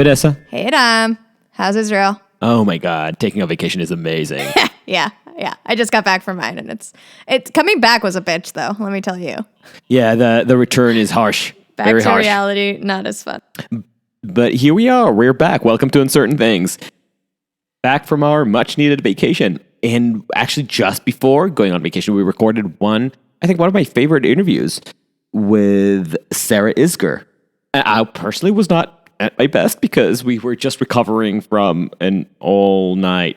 Vanessa. Hey, Dom. How's Israel? Oh my God, taking a vacation is amazing. Yeah. I just got back from mine, and it's coming back was a bitch, though. Let me tell you. Yeah, the return is harsh. Back Very to harsh. reality, not as fun. But here we are. We're back. Welcome to Uncertain Things. Back from our much-needed vacation. And actually, just before going on vacation, we recorded one of my favorite interviews with Sarah Isgur. I personally was not at my best because we were just recovering from an all-night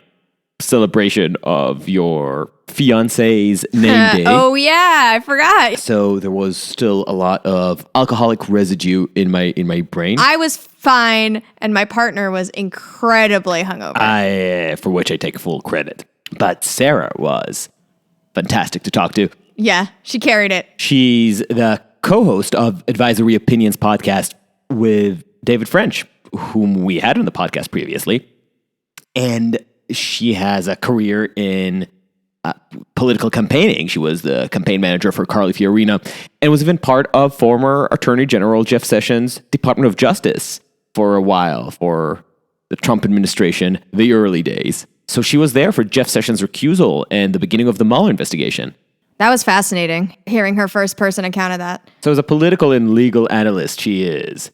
celebration of your fiance's name day. Oh, yeah, I forgot. So there was still a lot of alcoholic residue in my brain. I was fine, and my partner was incredibly hungover. For which I take full credit. But Sarah was fantastic to talk to. Yeah, she carried it. She's the co-host of Advisory Opinions podcast with David French, whom we had on the podcast previously. And she has a career in political campaigning. She was the campaign manager for Carly Fiorina and was even part of former Attorney General Jeff Sessions' Department of Justice for a while, for the Trump administration, the early days. So she was there for Jeff Sessions' recusal and the beginning of the Mueller investigation. That was fascinating, hearing her first-person account of that. So as a political and legal analyst, she is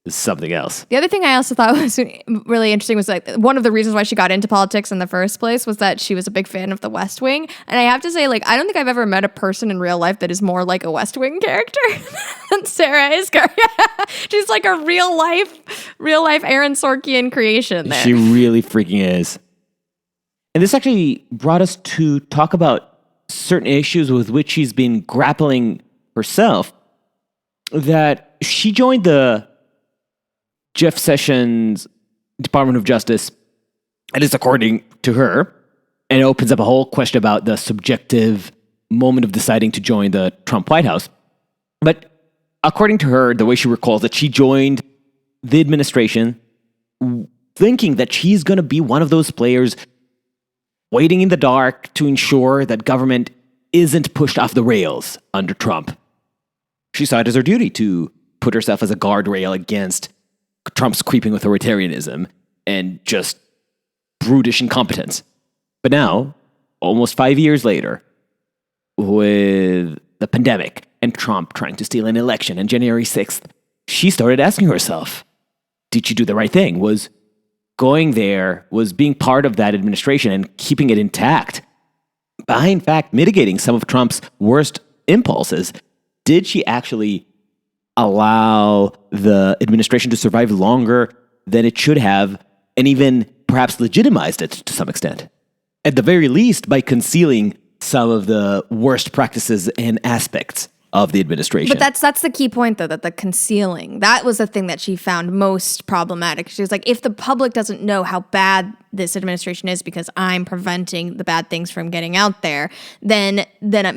something else. The other thing I also thought was really interesting was like one of the reasons why she got into politics in the first place was that she was a big fan of the West Wing. And I have to say, like, I don't think I've ever met a person in real life that is more like a West Wing character than Sarah Isgur. She's like a real life Aaron Sorkin creation there. She really freaking is. And this actually brought us to talk about certain issues with which she's been grappling herself, that she joined the Jeff Sessions Department of Justice, at least according to her, and it opens up a whole question about the subjective moment of deciding to join the Trump White House. But according to her, the way she recalls it, she joined the administration thinking that she's going to be one of those players waiting in the dark to ensure that government isn't pushed off the rails under Trump. She saw it as her duty to put herself as a guardrail against Trump's creeping authoritarianism and just brutish incompetence. But now, almost 5 years later, with the pandemic and Trump trying to steal an election on January 6th, she started asking herself, did she do the right thing? Was going there, was being part of that administration and keeping it intact, by in fact mitigating some of Trump's worst impulses, did she actually allow the administration to survive longer than it should have, and even perhaps legitimized it to some extent? At the very least, by concealing some of the worst practices and aspects of the administration. But that's the key point, though, that the concealing, that was the thing that she found most problematic. She was like, if the public doesn't know how bad this administration is because I'm preventing the bad things from getting out there, then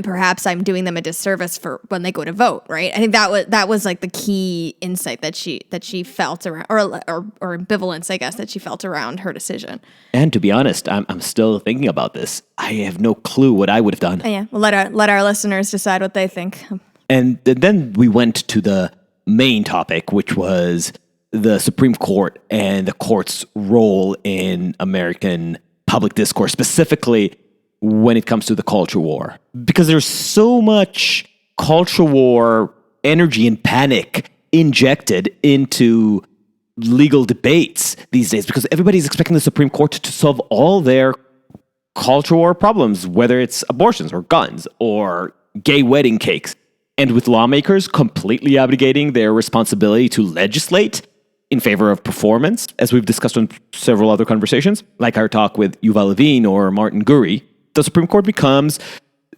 perhaps I'm doing them a disservice for when they go to vote, right? I think that was like the key insight that she felt around, or ambivalence, I guess, that she felt around her decision. And to be honest, I'm still thinking about this. I have no clue what I would have done. Yeah, well, let our listeners decide what they think. And then we went to the main topic, which was the Supreme Court and the court's role in American public discourse, specifically when it comes to the culture war. Because there's so much culture war energy and panic injected into legal debates these days, because everybody's expecting the Supreme Court to solve all their culture war problems, whether it's abortions or guns or gay wedding cakes. And with lawmakers completely abdicating their responsibility to legislate in favor of performance, as we've discussed on several other conversations, like our talk with Yuval Levine or Martin Gurry, the Supreme Court becomes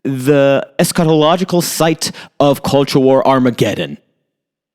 the eschatological site of culture war Armageddon.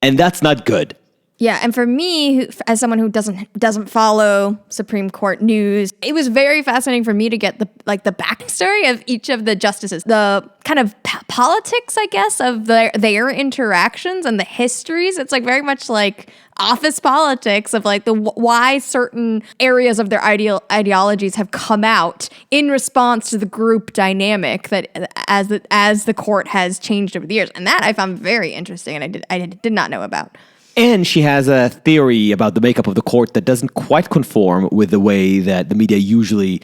And that's not good. Yeah, and for me, as someone who doesn't follow Supreme Court news, it was very fascinating for me to get the backstory of each of the justices, the kind of politics, I guess, of their interactions and the histories. It's like very much like office politics of like why certain areas of their ideologies have come out in response to the group dynamic that as the court has changed over the years, and that I found very interesting, and I did not know about. And she has a theory about the makeup of the court that doesn't quite conform with the way that the media usually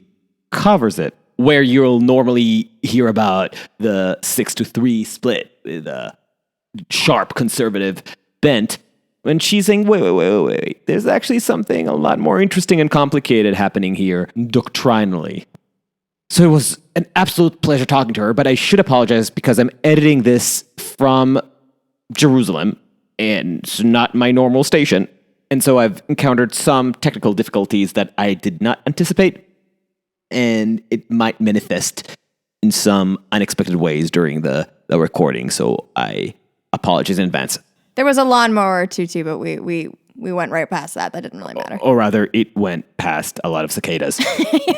covers it, where you'll normally hear about the 6-3 split with a sharp conservative bent. When she's saying, wait, there's actually something a lot more interesting and complicated happening here doctrinally. So it was an absolute pleasure talking to her, but I should apologize because I'm editing this from Jerusalem, and it's not my normal station. And so I've encountered some technical difficulties that I did not anticipate, and it might manifest in some unexpected ways during the recording. So I apologize in advance. There was a lawnmower or two, too, but we went right past that. That didn't really matter. Or rather, it went past a lot of cicadas.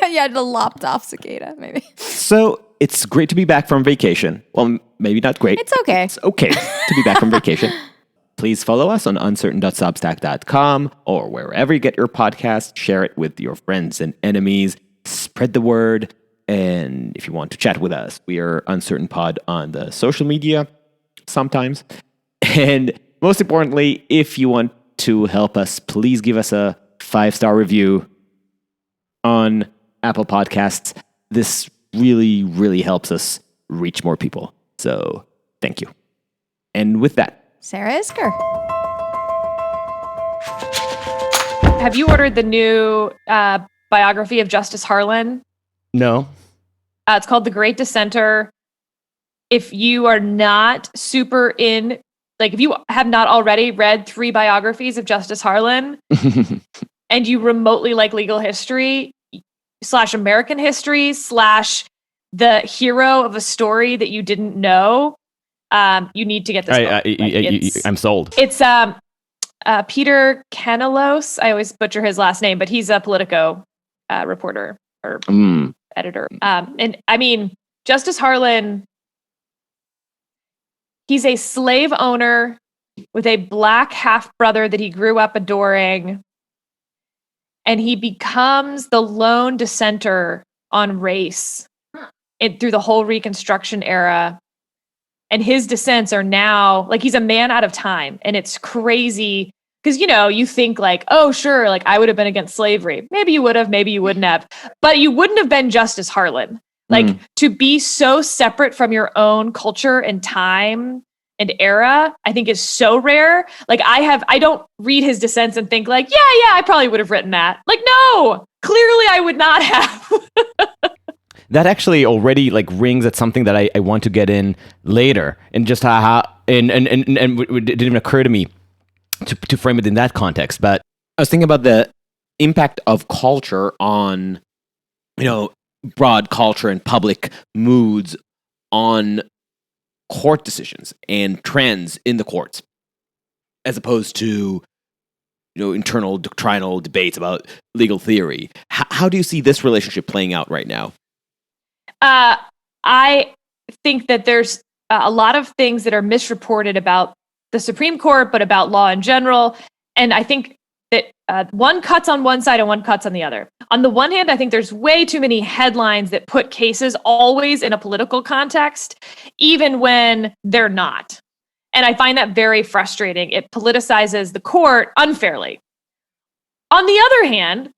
Yeah, the lopped off cicada, maybe. So it's great to be back from vacation. Well, maybe not great. It's okay. It's okay to be back from vacation. Please follow us on uncertain.substack.com or wherever you get your podcast. Share it with your friends and enemies. Spread the word. And if you want to chat with us, we are Uncertain Pod on the social media sometimes. And most importantly, if you want to help us, please give us a 5-star review on Apple Podcasts. This really, really helps us reach more people. So thank you. And with that, Sarah Isgur. Have you ordered the new biography of Justice Harlan? no. It's called The Great Dissenter. If you are not super if you have not already read 3 biographies of Justice Harlan and you remotely like legal history / American history / the hero of a story that you didn't know, you need to get this book. I'm sold. It's Peter Kanelos. I always butcher his last name, but he's a Politico reporter or editor. And I mean, Justice Harlan, he's a slave owner with a black half-brother that he grew up adoring. And he becomes the lone dissenter on race through the whole Reconstruction era. And his dissents are now, he's a man out of time. And it's crazy because, you think oh, sure, I would have been against slavery. Maybe you would have, maybe you wouldn't have. But you wouldn't have been Justice Harlan. To be so separate from your own culture and time and era, I think is so rare. I don't read his dissents and think yeah, I probably would have written that. No, clearly I would not have. That actually already rings at something that I want to get in later, and just how and it didn't even occur to me to frame it in that context. But I was thinking about the impact of culture on, broad culture and public moods on court decisions and trends in the courts, as opposed to, internal doctrinal debates about legal theory. How do you see this relationship playing out right now? I think that there's a lot of things that are misreported about the Supreme Court, but about law in general. And I think that one cuts on one side and one cuts on the other. On the one hand, I think there's way too many headlines that put cases always in a political context, even when they're not. And I find that very frustrating. It politicizes the court unfairly. On the other hand,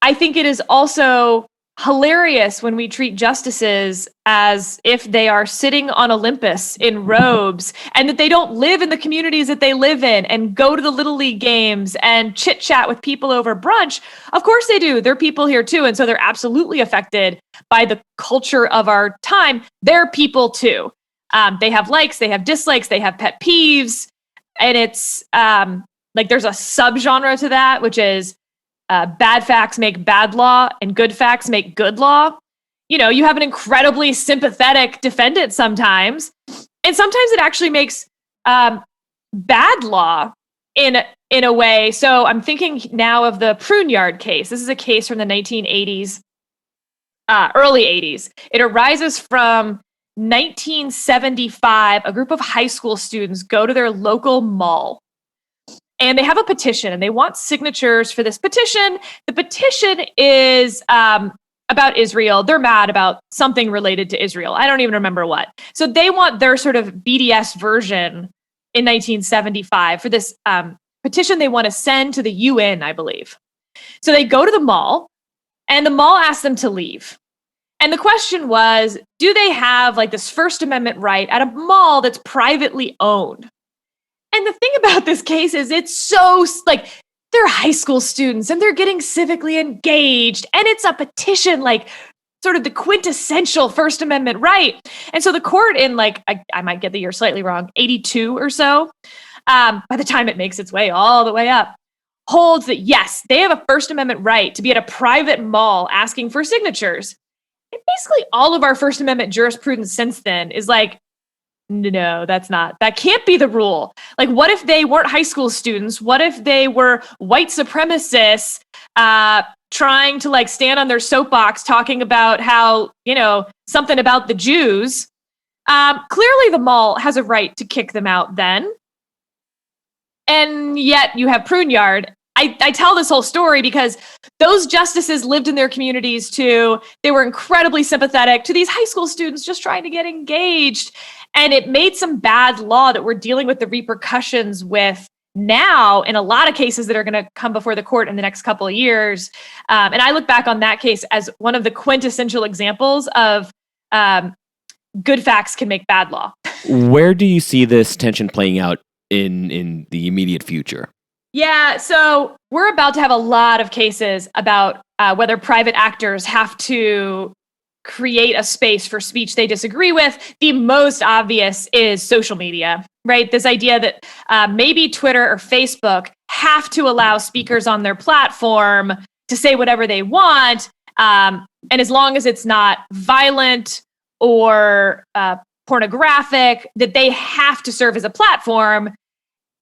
I think it is also hilarious when we treat justices as if they are sitting on Olympus in robes and that they don't live in the communities that they live in and go to the Little League games and chit chat with people over brunch. Of course they do. They're people here too. And so they're absolutely affected by the culture of our time. They're people too. They have likes, they have dislikes, they have pet peeves. And it's there's a subgenre to that, which is bad facts make bad law and good facts make good law. You have an incredibly sympathetic defendant sometimes, and sometimes it actually makes bad law in a way. So I'm thinking now of the Pruneyard case. This is a case from the 1980s, early 80s. It arises from 1975. A group of high school students go to their local mall. And they have a petition and they want signatures for this petition. The petition is about Israel. They're mad about something related to Israel. I don't even remember what. So they want their sort of BDS version in 1975 for this petition they want to send to the UN, I believe. So they go to the mall, and the mall asks them to leave. And the question was, do they have like this First Amendment right at a mall that's privately owned? And the thing about this case is it's so like they're high school students and they're getting civically engaged, and it's a petition, like sort of the quintessential First Amendment right. And so the court in like, I might get the year slightly wrong, 82 or so, by the time it makes its way all the way up, holds that yes, they have a First Amendment right to be at a private mall asking for signatures. And basically all of our First Amendment jurisprudence since then is like, no, that can't be the rule. Like, what if they weren't high school students? What if they were white supremacists trying to like stand on their soapbox talking about how, something about the Jews? Clearly the mall has a right to kick them out then. And yet you have Pruneyard. I tell this whole story because those justices lived in their communities too. They were incredibly sympathetic to these high school students just trying to get engaged. And it made some bad law that we're dealing with the repercussions with now in a lot of cases that are going to come before the court in the next couple of years. And I look back on that case as one of the quintessential examples of good facts can make bad law. Where do you see this tension playing out in the immediate future? Yeah, so we're about to have a lot of cases about whether private actors have to create a space for speech they disagree with. The most obvious is social media, right? This idea that maybe Twitter or Facebook have to allow speakers on their platform to say whatever they want. And as long as it's not violent or pornographic, that they have to serve as a platform.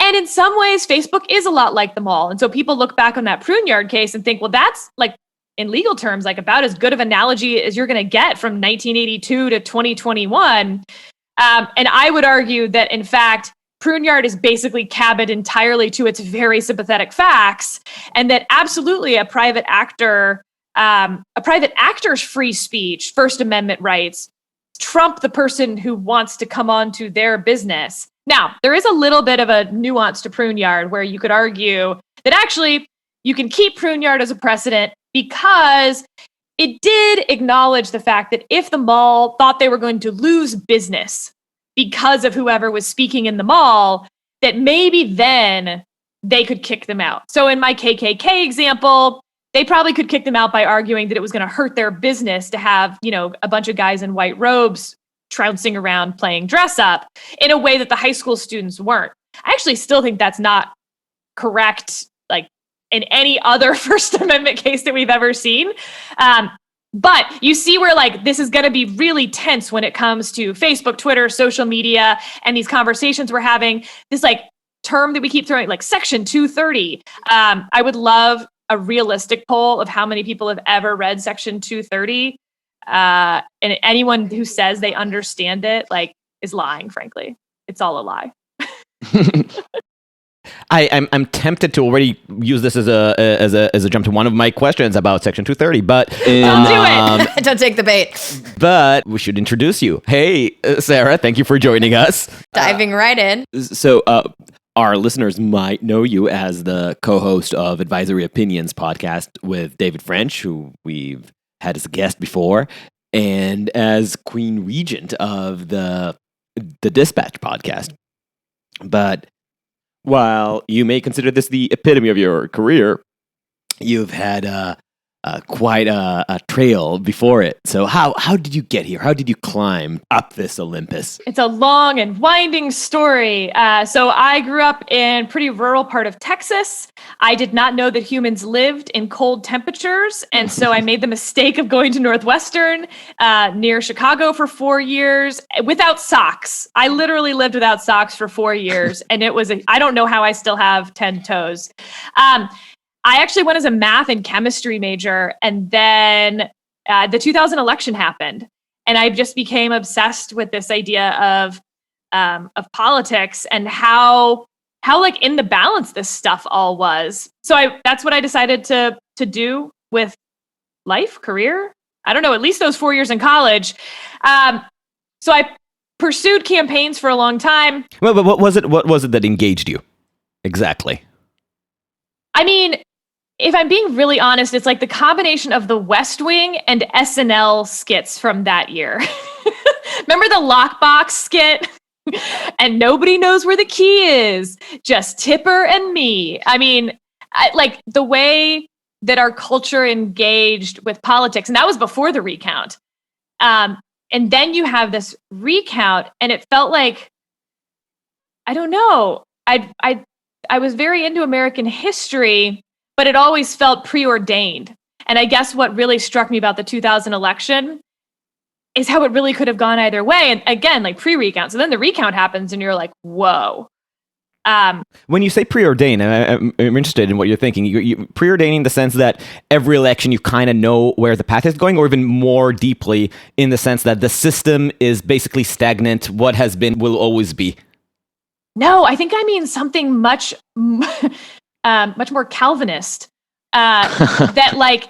And in some ways, Facebook is a lot like the mall. And so people look back on that Pruneyard case and think, well, that's like, in legal terms, like about as good of analogy as you're going to get from 1982 to 2021. And I would argue that, in fact, Pruneyard is basically cabined entirely to its very sympathetic facts, and that absolutely a private actor's free speech, First Amendment rights, trump the person who wants to come on to their business. Now, there is a little bit of a nuance to Pruneyard where you could argue that actually you can keep Pruneyard as a precedent because it did acknowledge the fact that if the mall thought they were going to lose business because of whoever was speaking in the mall, that maybe then they could kick them out. So in my KKK example, they probably could kick them out by arguing that it was going to hurt their business to have, a bunch of guys in white robes trouncing around playing dress up in a way that the high school students weren't. I actually still think that's not correct, like in any other First Amendment case that we've ever seen. But you see where like this is going to be really tense when it comes to Facebook, Twitter, social media, and these conversations we're having. This like term that we keep throwing, like Section 230. I would love a realistic poll of how many people have ever read Section 230. And anyone who says they understand it, like, is lying, frankly. It's all a lie. I'm tempted to already use this as a jump to one of my questions about Section 230, but Don't do it. Don't take the bait. But we should introduce you. Hey, Sarah, thank you for joining us. Diving right in. So our listeners might know you as the co-host of Advisory Opinions podcast with David French, who we've had as a guest before, and as Queen Regent of the Dispatch podcast. But while you may consider this the epitome of your career, you've had quite a trail before it. So how did you get here? How did you climb up this Olympus? It's a long and winding story. So I grew up in a pretty rural part of Texas. I did not know that humans lived in cold temperatures. And so I made the mistake of going to Northwestern near Chicago for 4 years without socks. I literally lived without socks for 4 years. And it was, I don't know how I still have 10 toes. I actually went as a math and chemistry major, and then the 2000 election happened, and I just became obsessed with this idea of politics and how like in the balance this stuff all was. So that's what I decided to do with life, career. I don't know, at least those 4 years in college. So I pursued campaigns for a long time. Well, but what was it? What was it that engaged you? Exactly. I mean, if I'm being really honest, it's like the combination of the West Wing and SNL skits from that year. Remember the lockbox skit? And nobody knows where the key is, just Tipper and me. I mean, like the way that our culture engaged with politics, and that was before the recount. And then you have this recount, and it felt like, I don't know, I was very into American history, but it always felt preordained. And I guess what really struck me about the 2000 election is how it really could have gone either way. And again, like pre-recount. So then the recount happens and you're like, whoa. When you say preordained, I'm interested in what you're thinking. You preordaining in the sense that every election you kind of know where the path is going, or even more deeply in the sense that the system is basically stagnant. What has been will always be. No, I think I mean something much more Calvinist. That like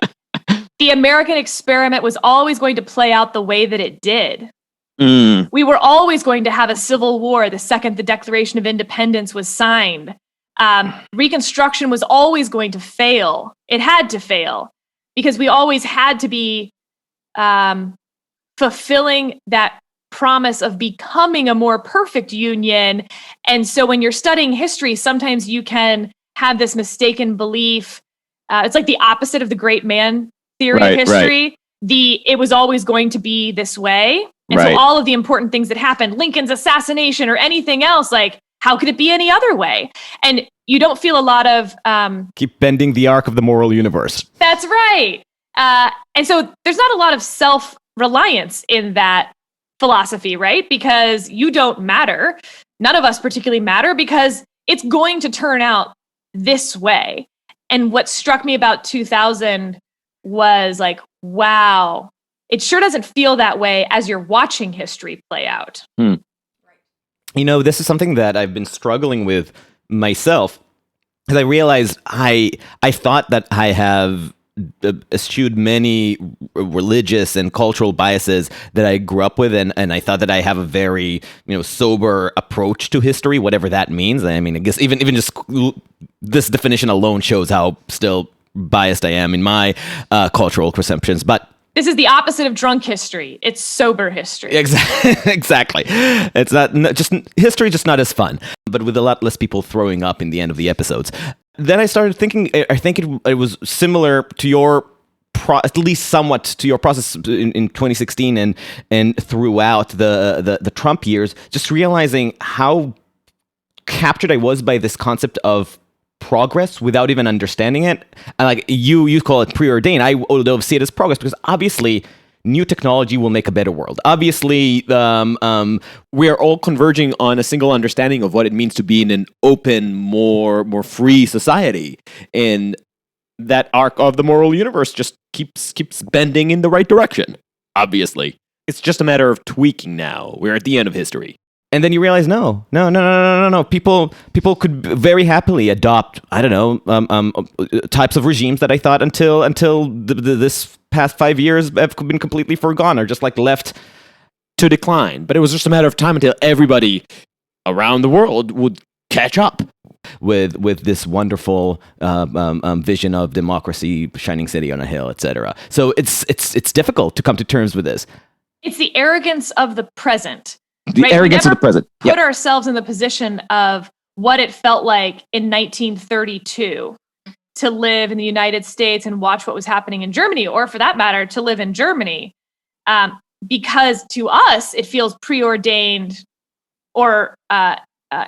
the American experiment was always going to play out the way that it did. We were always going to have a civil war the second the Declaration of Independence was signed. Reconstruction was always going to fail. It had to fail because we always had to be fulfilling that promise of becoming a more perfect union. And so when you're studying history, sometimes you can have this mistaken belief. It's like the opposite of the great man theory of history. It was always going to be this way. And so all of the important things that happened, Lincoln's assassination or anything else, like how could it be any other way? And you don't feel a lot of... keep bending the arc of the moral universe. That's right. And so there's not a lot of self-reliance in that philosophy, right? Because you don't matter. None of us particularly matter because it's going to turn out this way. And what struck me about 2000 was like, wow, it sure doesn't feel that way as you're watching history play out. You know, this is something that I've been struggling with myself, because I realized I thought that I have eschewed many religious and cultural biases that I grew up with, and I thought that I have a very sober approach to history, whatever that means. I mean, I guess even just this definition alone shows how still biased I am in my cultural perceptions. But this is the opposite of drunk history. It's sober history. Exactly. It's not just history, just not as fun, but with a lot less people throwing up in the end of the episodes. Then I started thinking, I think it was similar to your, at least somewhat to your process in 2016 and throughout the Trump years, just realizing how captured I was by this concept of progress without even understanding it. And like you call it preordained. I would see it as progress because obviously new technology will make a better world. Obviously, we are all converging on a single understanding of what it means to be in an open, more free society, and that arc of the moral universe just keeps bending in the right direction. Obviously, it's just a matter of tweaking now. We're at the end of history. And then you realize, no. People could very happily adopt, I don't know, types of regimes that I thought until this past 5 years have been completely forgone or just like left to decline. But it was just a matter of time until everybody around the world would catch up with this wonderful vision of democracy, shining city on a hill, etc. So it's difficult to come to terms with this. It's the arrogance of the present. The arrogance of the present. Put ourselves in the position of what it felt like in 1932 to live in the United States and watch what was happening in Germany, or for that matter, to live in Germany. Because to us, it feels preordained or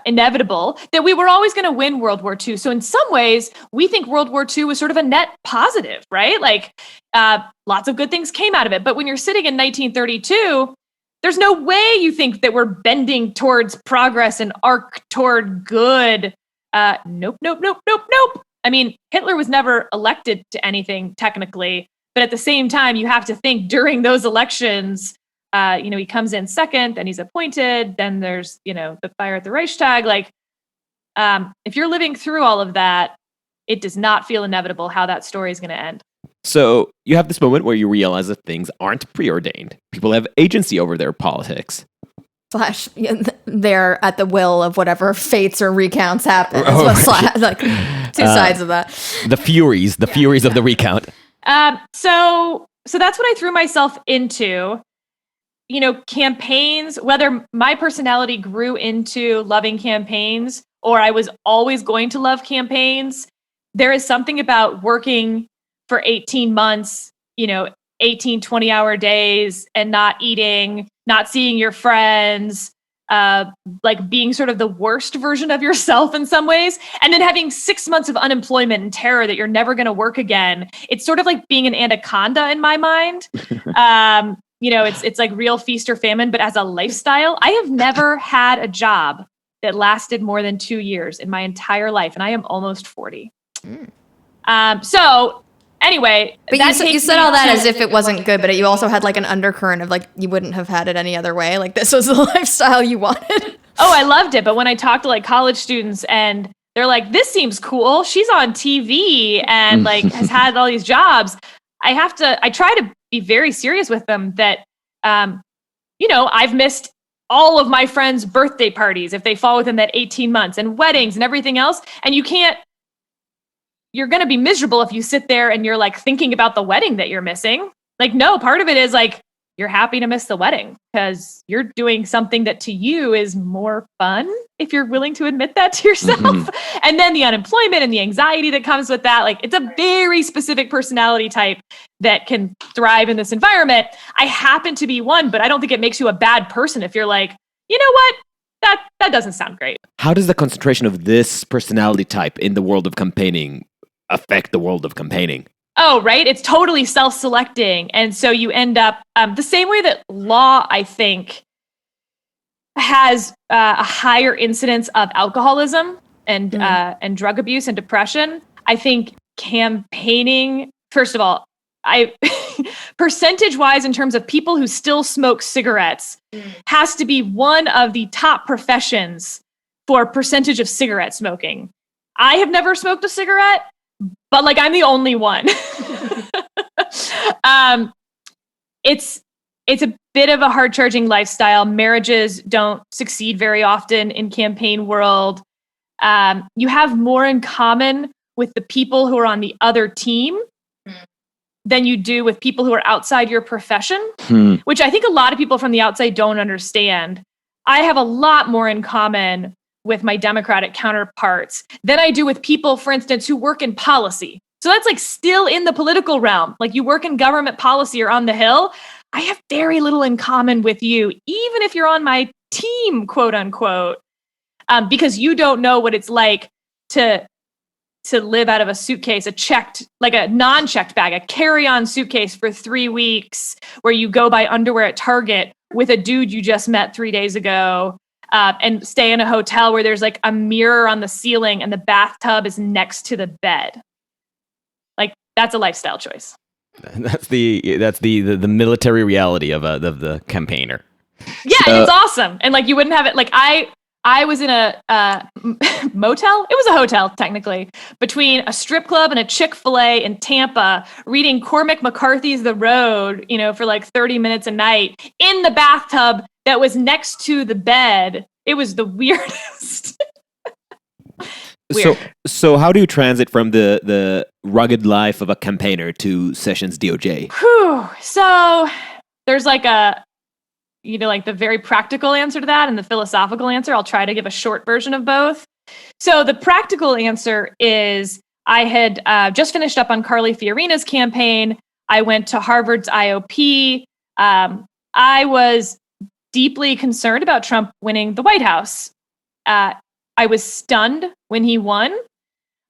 inevitable that we were always going to win World War II. So in some ways, we think World War II was sort of a net positive, right? Like lots of good things came out of it. But when you're sitting in 1932, there's no way you think that we're bending towards progress and arc toward good. Nope. I mean, Hitler was never elected to anything technically, but at the same time, you have to think during those elections, he comes in second, then he's appointed, then there's, the fire at the Reichstag. Like, if you're living through all of that, it does not feel inevitable how that story is going to end. So you have this moment where you realize that things aren't preordained. People have agency over their politics. Slash, they're at the will of whatever fates or recounts happen. Like two sides of that. The furies of the recount. So that's what I threw myself into. Campaigns, whether my personality grew into loving campaigns or I was always going to love campaigns, there is something about working for 18 months, 18, 20-hour days and not eating, not seeing your friends, like being sort of the worst version of yourself in some ways, and then having 6 months of unemployment and terror that you're never going to work again. It's sort of like being an anaconda in my mind. It's like real feast or famine, but as a lifestyle, I have never had a job that lasted more than 2 years in my entire life, and I am almost 40. So anyway, but you said all that as if it wasn't good, but you also had like an undercurrent of like you wouldn't have had it any other way. Like this was the lifestyle you wanted. Oh, I loved it. But when I talk to like college students and they're like, "This seems cool. She's on TV and like has had all these jobs," I try to be very serious with them that, I've missed all of my friends' birthday parties if they fall within that 18 months and weddings and everything else. And you're going to be miserable if you sit there and you're like thinking about the wedding that you're missing. Like, no, part of it is like, you're happy to miss the wedding because you're doing something that to you is more fun if you're willing to admit that to yourself. Mm-hmm. And then the unemployment and the anxiety that comes with that, like it's a very specific personality type that can thrive in this environment. I happen to be one, but I don't think it makes you a bad person if you're like, you know what? That doesn't sound great. How does the concentration of this personality type in the world of campaigning affect the world of campaigning? Oh, right. It's totally self-selecting. And so you end up the same way that law, I think, has a higher incidence of alcoholism and drug abuse and depression. I think campaigning, first of all, percentage-wise in terms of people who still smoke cigarettes has to be one of the top professions for percentage of cigarette smoking. I have never smoked a cigarette, but like I'm the only one. It's a bit of a hard charging lifestyle. Marriages don't succeed very often in campaign world. You have more in common with the people who are on the other team than you do with people who are outside your profession, which I think a lot of people from the outside don't understand. I have a lot more in common with my Democratic counterparts than I do with people, for instance, who work in policy. So that's like still in the political realm. Like you work in government policy or on the Hill. I have very little in common with you, even if you're on my team, quote unquote, because you don't know what it's like to live out of a suitcase, like a non-checked bag, a carry-on suitcase for 3 weeks where you go buy underwear at Target with a dude you just met 3 days ago. And stay in a hotel where there's like a mirror on the ceiling and the bathtub is next to the bed. Like that's a lifestyle choice. That's the military reality of the campaigner. Yeah, and it's awesome. And like you wouldn't have it. Like I was in a motel. It was a hotel technically between a strip club and a Chick-fil-A in Tampa, reading Cormac McCarthy's The Road, for like 30 minutes a night in the bathtub that was next to the bed. It was the weirdest. Weird. So how do you transit from the rugged life of a campaigner to Sessions DOJ? So there's like like the very practical answer to that and the philosophical answer. I'll try to give a short version of both. So the practical answer is I had just finished up on Carly Fiorina's campaign. I went to Harvard's IOP. I was deeply concerned about Trump winning the White House. I was stunned when he won.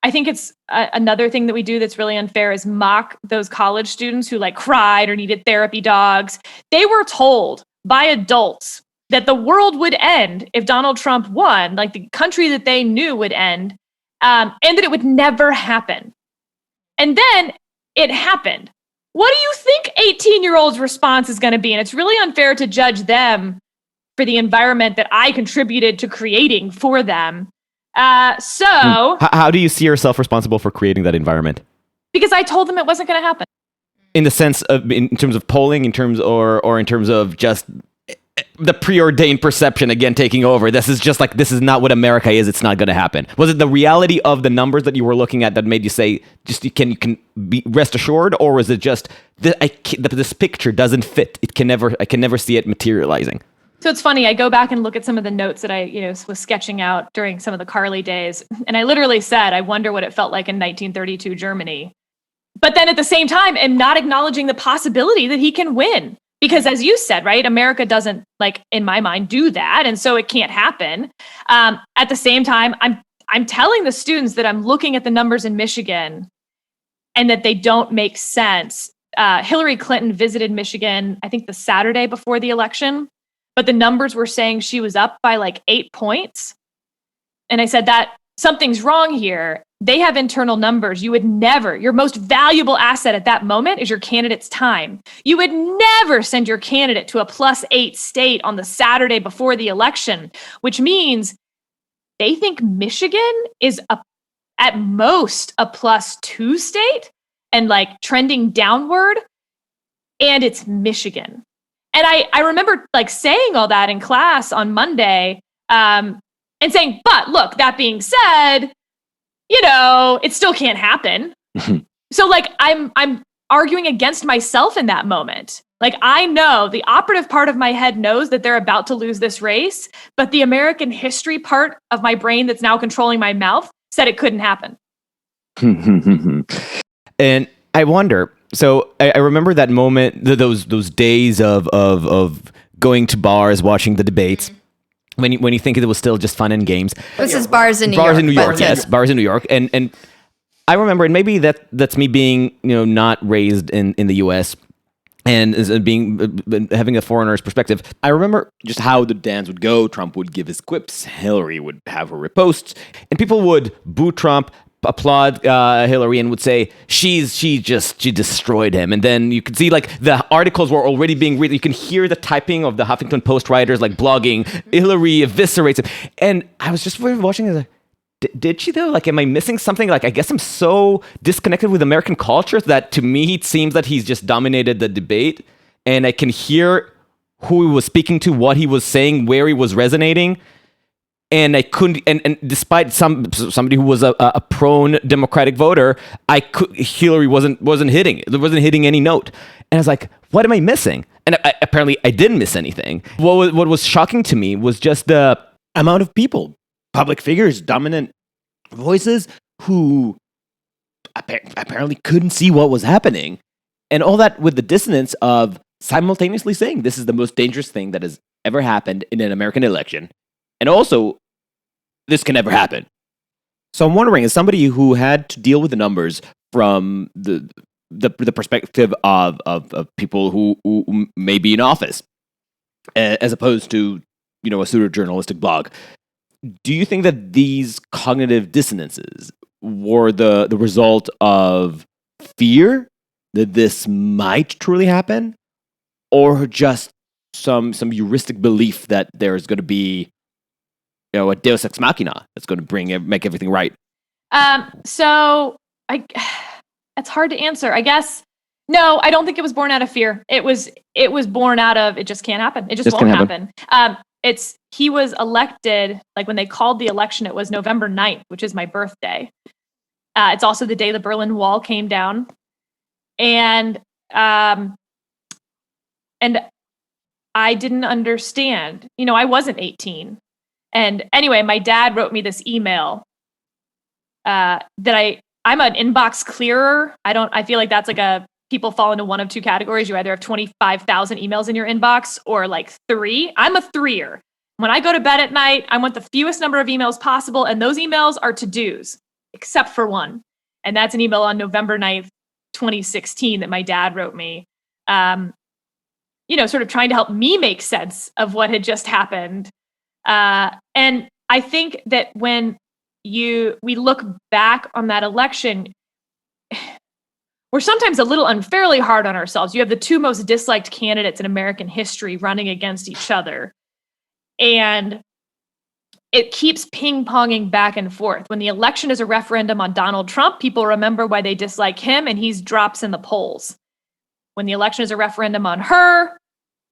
I think it's another thing that we do that's really unfair is mock those college students who like cried or needed therapy dogs. They were told by adults that the world would end if Donald Trump won, like the country that they knew would end, and that it would never happen. And then it happened. What do you think 18-year-olds' response is going to be? And it's really unfair to judge them for the environment that I contributed to creating for them. How do you see yourself responsible for creating that environment? Because I told them it wasn't going to happen. In the sense of, in terms of polling, in terms of just the preordained perception again taking over? This is not what America is. It's not going to happen. Was it the reality of the numbers that you were looking at that made you say, just you can be rest assured, or was it just this picture doesn't fit? I can never see it materializing. So it's funny. I go back and look at some of the notes that I was sketching out during some of the Carly days, and I literally said, I wonder what it felt like in 1932 Germany. But then at the same time, I'm not acknowledging the possibility that he can win. Because as you said, right, America doesn't, in my mind, do that. And so it can't happen. At the same time, I'm telling the students that I'm looking at the numbers in Michigan and that they don't make sense. Hillary Clinton visited Michigan, I think the Saturday before the election, but the numbers were saying she was up by 8 points. And I said that something's wrong here. They have internal numbers. You would never, your most valuable asset at that moment is your candidate's time. You would never send your candidate to a +8 state on the Saturday before the election, which means they think Michigan is at most a +2 state and trending downward. And it's Michigan. And I remember saying all that in class on Monday and saying, but look, that being said, it still can't happen. So I'm arguing against myself in that moment. I know the operative part of my head knows that they're about to lose this race, but the American history part of my brain that's now controlling my mouth said it couldn't happen. And I wonder, so I remember that moment, those days of going to bars, watching the debates. When you think it was still just fun and games. This is bars in New York. Bars in New York, yes. Bars in New York. And I remember, and maybe that's me being, not raised in the US and having a foreigner's perspective. I remember just how the dance would go. Trump would give his quips. Hillary would have her reposts. And people would boo Trump, applaud Hillary, and would say she destroyed him. And then you could see the articles were already being read. You can hear the typing of the Huffington Post writers blogging Hillary eviscerates him. And I was just watching it. Did she though? Am I missing something? I guess I'm so disconnected with American culture that to me it seems that he's just dominated the debate, and I can hear who he was speaking to, what he was saying, where he was resonating. And I couldn't, and despite somebody who was a prone Democratic voter, Hillary wasn't hitting any note, and I was like, what am I missing? And apparently I didn't miss anything. What was shocking to me was just the amount of people, public figures, dominant voices, who apparently couldn't see what was happening, and all that with the dissonance of simultaneously saying this is the most dangerous thing that has ever happened in an American election. And also, this can never happen. So I'm wondering, as somebody who had to deal with the numbers from the perspective of people who may be in office, as opposed to a pseudo-journalistic blog, do you think that these cognitive dissonances were the result of fear that this might truly happen, or just some heuristic belief that there's going to be a deus ex machina that's going to make everything right? So it's hard to answer. I guess, no, I don't think it was born out of fear. It was born out of, it just can't happen. It just won't happen. He was elected, when they called the election, it was November 9th, which is my birthday. It's also the day the Berlin Wall came down. And I didn't understand, I wasn't 18. And anyway, my dad wrote me this email that I'm an inbox clearer. I feel like that's people fall into one of two categories. You either have 25,000 emails in your inbox or 3. I'm a 3er. When I go to bed at night, I want the fewest number of emails possible. And those emails are to-dos, except for one. And that's an email on November 9th, 2016 that my dad wrote me, sort of trying to help me make sense of what had just happened. And I think that when we look back on that election, we're sometimes a little unfairly hard on ourselves. You have the two most disliked candidates in American history running against each other. And it keeps ping-ponging back and forth. When the election is a referendum on Donald Trump, people remember why they dislike him, and he drops in the polls. When the election is a referendum on her,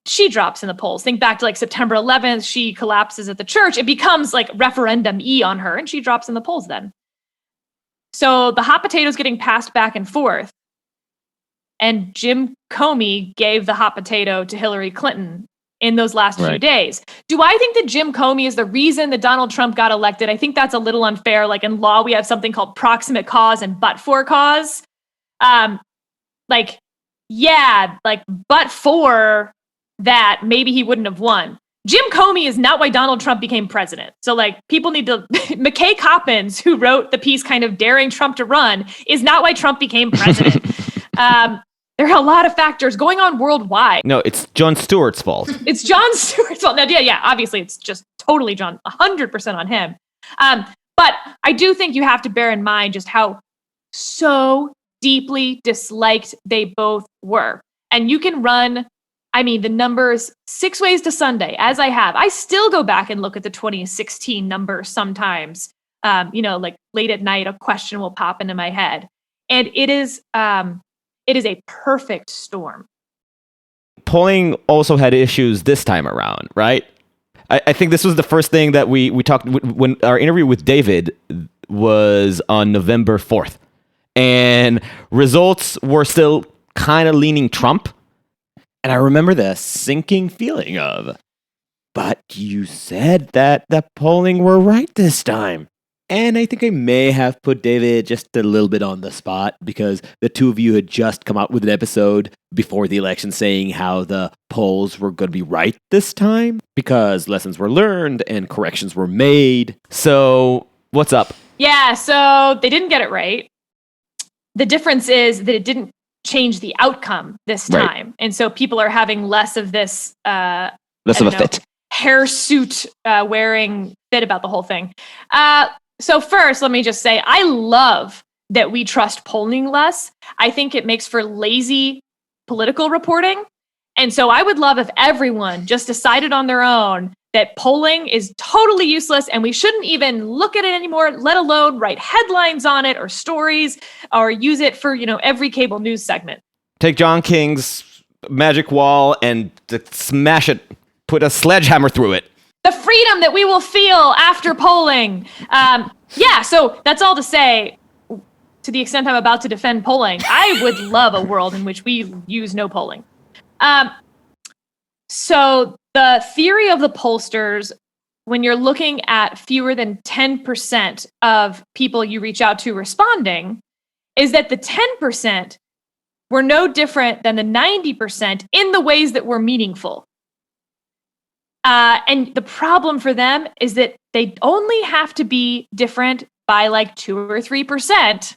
she drops in the polls. Think back to like September 11th, she collapses at the church. It becomes like referendum-y on her, and she drops in the polls then. So the hot potatoes getting passed back and forth, and Jim Comey gave the hot potato to Hillary Clinton in those last few days. Do I think that Jim Comey is the reason that Donald Trump got elected? I think that's a little unfair. Like in law, we have something called proximate cause and but-for cause. But for that, maybe he wouldn't have won. Jim Comey is not why Donald Trump became president. So like people need to, McKay Coppins, who wrote the piece kind of daring Trump to run, is not why Trump became president. There are a lot of factors going on worldwide. No, it's Jon Stewart's fault. It's Jon Stewart's fault. No, yeah, obviously it's just totally 100% on him. But I do think you have to bear in mind just how so deeply disliked they both were. And you can run, the numbers 6 ways to Sunday, as I have. I still go back and look at the 2016 numbers sometimes. Like late at night, a question will pop into my head. And it is a perfect storm. Polling also had issues this time around, right? I think this was the first thing that we talked when our interview with David was on November 4th. And results were still kind of leaning Trump. And I remember the sinking feeling of, but you said that the polling were right this time. And I think I may have put David just a little bit on the spot because the two of you had just come out with an episode before the election saying how the polls were going to be right this time because lessons were learned and corrections were made. So what's up? Yeah, so they didn't get it right. The difference is that it didn't change the outcome this time. Right. And so people are having less of this fit. Hairsuit wearing fit about the whole thing. So first, let me just say, I love that we trust polling less. I think it makes for lazy political reporting. And so I would love if everyone just decided on their own that polling is totally useless and we shouldn't even look at it anymore, let alone write headlines on it or stories or use it for, every cable news segment. Take John King's magic wall and smash it, put a sledgehammer through it. The freedom that we will feel after polling. So that's all to say, to the extent I'm about to defend polling, I would love a world in which we use no polling. So the theory of the pollsters, when you're looking at fewer than 10% of people you reach out to responding, is that the 10% were no different than the 90% in the ways that were meaningful. And the problem for them is that they only have to be different by like 2 or 3%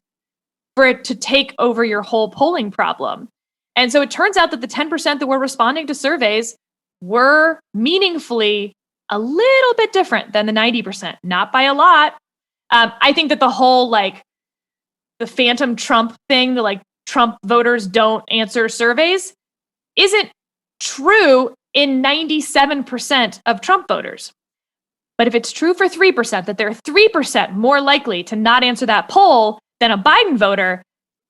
for it to take over your whole polling problem. And so it turns out that the 10% that were responding to surveys were meaningfully a little bit different than the 90%, not by a lot. I think that the whole the phantom Trump thing, the Trump voters don't answer surveys, isn't true in 97% of Trump voters. But if it's true for 3%, that they're 3% more likely to not answer that poll than a Biden voter,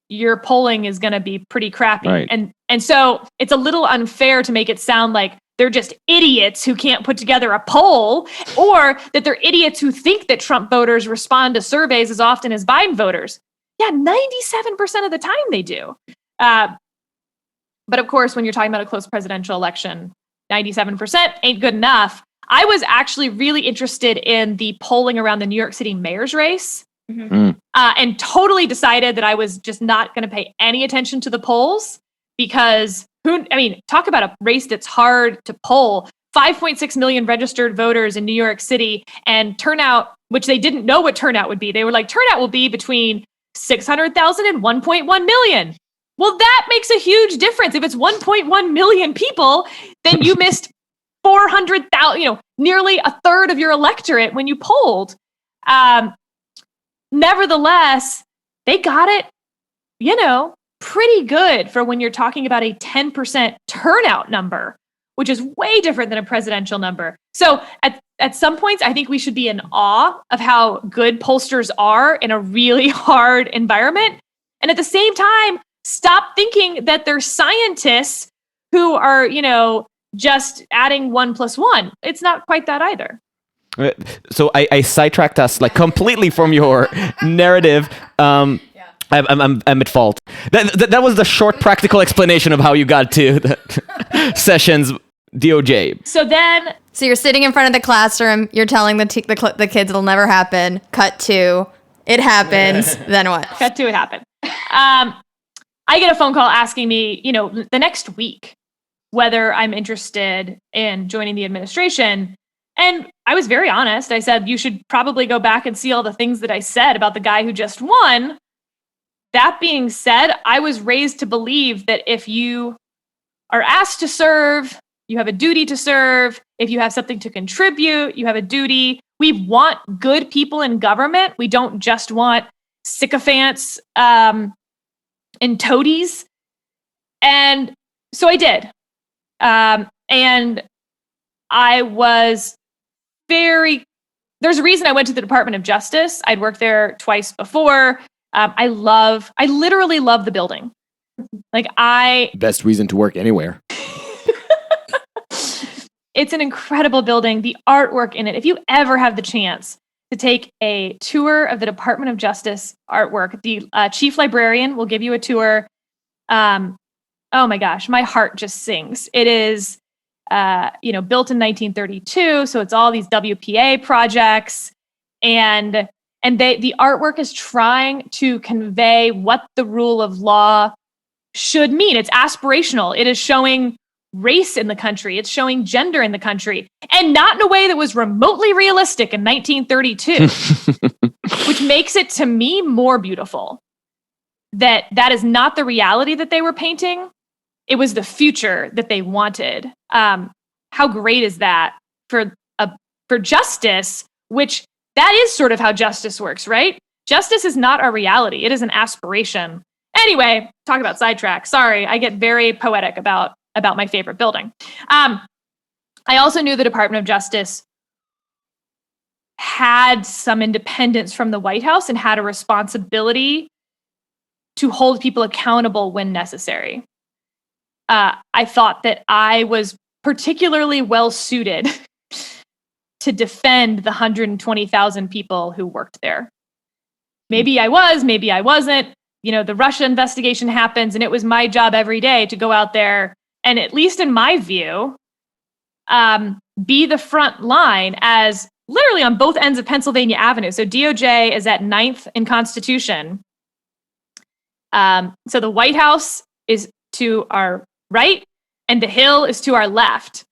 your polling is going to be pretty crappy. Right. And so it's a little unfair to make it sound like they're just idiots who can't put together a poll, or that they're idiots who think that Trump voters respond to surveys as often as Biden voters. Yeah, 97% of the time they do. But of course, when you're talking about a close presidential election, 97% ain't good enough. I was actually really interested in the polling around the New York City mayor's race. Mm-hmm. And totally decided that I was just not going to pay any attention to the polls because talk about a race that's hard to poll. 5.6 million registered voters in New York City and turnout, which they didn't know what turnout would be. They were like, turnout will be between 600,000 and 1.1 million. Well, that makes a huge difference. If it's 1.1 million people, then you missed 400,000, nearly a third of your electorate when you polled. Nevertheless, they got it, pretty good for when you're talking about a 10% turnout number, which is way different than a presidential number. So at some points, I think we should be in awe of how good pollsters are in a really hard environment. And at the same time, stop thinking that they're scientists who are, just adding 1 + 1. It's not quite that either. So I sidetracked us like completely from your narrative. I'm at fault. That was the short practical explanation of how you got to the Sessions DOJ. So you're sitting in front of the classroom. You're telling the kids it'll never happen. Cut to it happens. Then what? Cut to it happened. I get a phone call asking me, the next week, whether I'm interested in joining the administration. And I was very honest. I said, you should probably go back and see all the things that I said about the guy who just won. That being said, I was raised to believe that if you are asked to serve, you have a duty to serve. If you have something to contribute, you have a duty. We want good people in government. We don't just want sycophants and toadies. And so I did. And I was there's a reason I went to the Department of Justice. I'd worked there twice before. I literally love the building. Best reason to work anywhere. It's an incredible building. The artwork in it. If you ever have the chance to take a tour of the Department of Justice artwork, the chief librarian will give you a tour. Oh my gosh, my heart just sings. It is built in 1932, so it's all these WPA projects, and the artwork is trying to convey what the rule of law should mean. It's aspirational. It is showing race in the country. It's showing gender in the country, and not in a way that was remotely realistic in 1932, which makes it to me more beautiful. That is not the reality that they were painting. It was the future that they wanted. How great is that for justice, which that is sort of how justice works, right? Justice is not our reality. It is an aspiration. Anyway, talk about sidetrack. Sorry, I get very poetic about my favorite building. I also knew the Department of Justice had some independence from the White House and had a responsibility to hold people accountable when necessary. I thought that I was particularly well suited to defend the 120,000 people who worked there. Maybe I was, maybe I wasn't. The Russia investigation happens, and it was my job every day to go out there and, at least in my view, be the front line as literally on both ends of Pennsylvania Avenue. So DOJ is at 9th and Constitution. So the White House is to our right, and the Hill is to our left.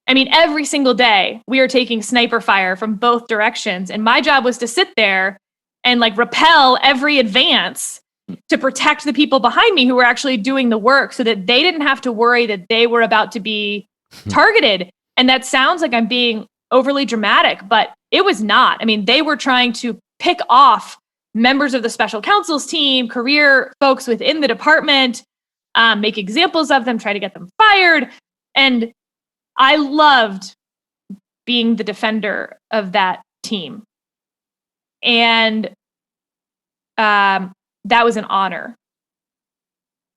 I mean, every single day we are taking sniper fire from both directions. And my job was to sit there and repel every advance to protect the people behind me who were actually doing the work so that they didn't have to worry that they were about to be targeted. And that sounds like I'm being overly dramatic, but it was not. I mean, they were trying to pick off members of the special counsel's team, career folks within the department, make examples of them, try to get them fired. And I loved being the defender of that team. And that was an honor.